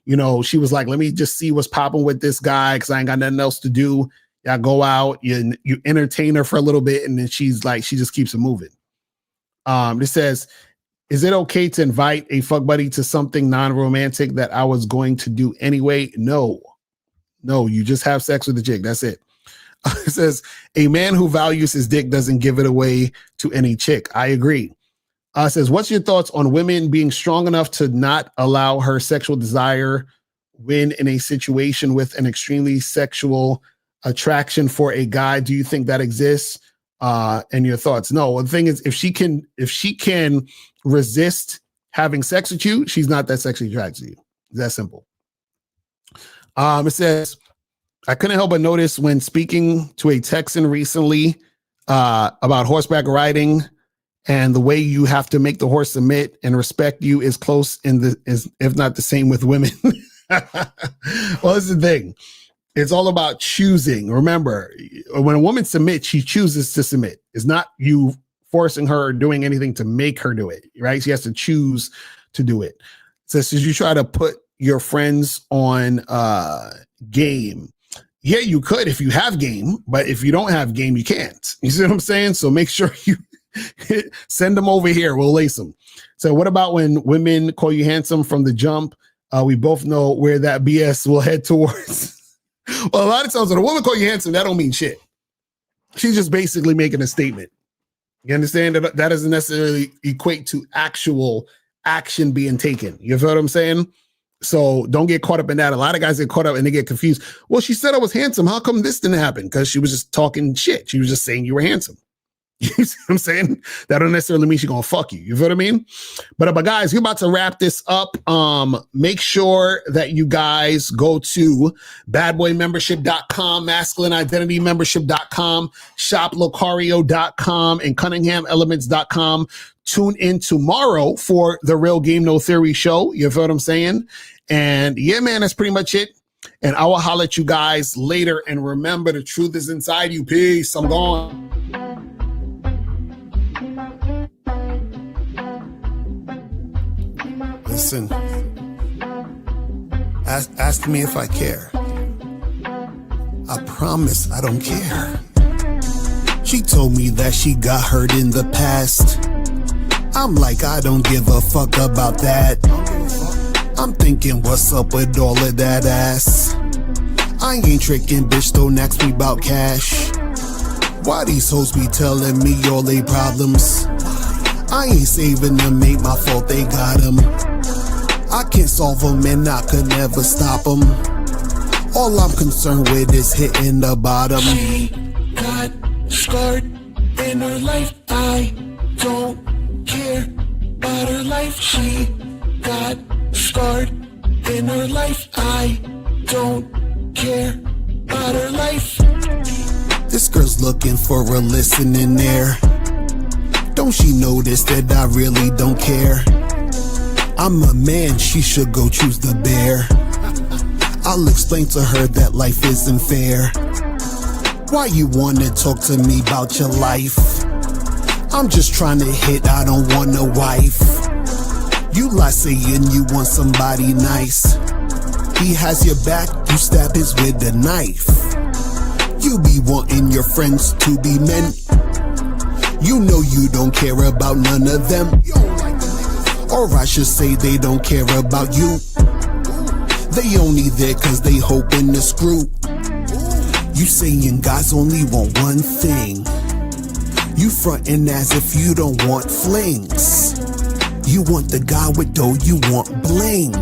She was like, let me just see what's popping with this guy because I ain't got nothing else to do. Y'all go out, you entertain her for a little bit, and then she just keeps it moving. This says, is it okay to invite a fuck buddy to something non-romantic that I was going to do anyway? No, you just have sex with the chick. That's it. It says, a man who values his dick doesn't give it away to any chick. I agree. It says, what's your thoughts on women being strong enough to not allow her sexual desire when in a situation with an extremely sexual attraction for a guy? Do you think that exists? And your thoughts? No. The thing is, if she can resist having sex with you, she's not that sexually attracted to you. It's that simple. It says, I couldn't help but notice when speaking to a Texan recently about horseback riding and the way you have to make the horse submit and respect you is close if not the same with women. Well, this is the thing. It's all about choosing. Remember, when a woman submits, she chooses to submit. It's not you forcing her or doing anything to make her do it, right? She has to choose to do it. So you try to put your friends on game. Yeah, you could if you have game, but if you don't have game, you can't. You see what I'm saying? So make sure you send them over here. We'll lace them. So what about when women call you handsome from the jump? We both know where that BS will head towards. Well, a lot of times when a woman call you handsome, that don't mean shit. She's just basically making a statement. You understand? That doesn't necessarily equate to actual action being taken. You feel what I'm saying? So don't get caught up in that. A lot of guys get caught up and they get confused. Well, she said I was handsome. How come this didn't happen? Because she was just talking shit. She was just saying you were handsome. You see what I'm saying? That don't necessarily mean she's going to fuck you. You feel what I mean? But guys, we're about to wrap this up. Make sure that you guys go to badboymembership.com, masculineidentitymembership.com, shoplocario.com, and cunninghamelements.com. Tune in tomorrow for the Real Game No Theory show. You feel what I'm saying? And yeah, man, that's pretty much it. And I will holler at you guys later. And remember, the truth is inside you. Peace. I'm gone. Listen, ask me if I care. I promise I don't care. She told me that she got hurt in the past. I'm like, I don't give a fuck about that. I'm thinking, what's up with all of that ass? I ain't tricking, bitch, don't ask me about cash. Why these hoes be telling me all they problems? I ain't saving them, ain't my fault they got them. I can't solve them and I could never stop them. All I'm concerned with is hitting the bottom. She got scarred in her life. I don't care about her life. She got scarred in her life. I don't care about her life. This girl's looking for a listening ear. Don't she notice that I really don't care? I'm a man, she should go choose the bear. I'll explain to her that life isn't fair. Why you wanna talk to me about your life? I'm just trying to hit, I don't want a wife. You lie saying you want somebody nice. He has your back, you stab his with a knife. You be wanting your friends to be men. You know you don't care about none of them. Or I should say they don't care about you. They only there cause they hoping to screw. You saying guys only want one thing. You frontin' as if you don't want flings. You want the guy with dough, you want bling.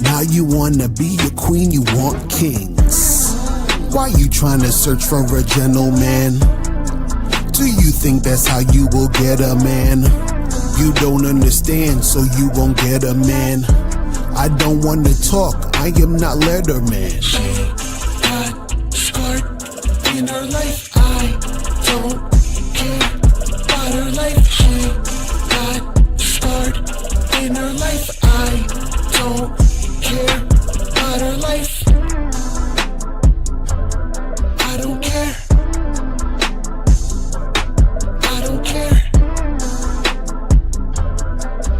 Now you wanna be a queen, you want kings. Why you trying to search for a gentleman? Do you think that's how you will get a man? You don't understand, so you won't get a man. I don't wanna talk, I am not Letterman. She got scarred in her life, I don't care about her life. She got scarred in her life, I don't care about her life. I don't care. I don't care.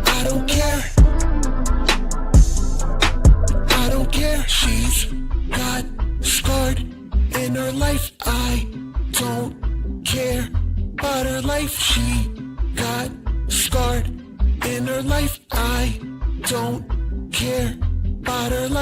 I don't care. I don't care. She's got scarred in her life. I don't care about her life. She got scarred in her life. I don't care about her life.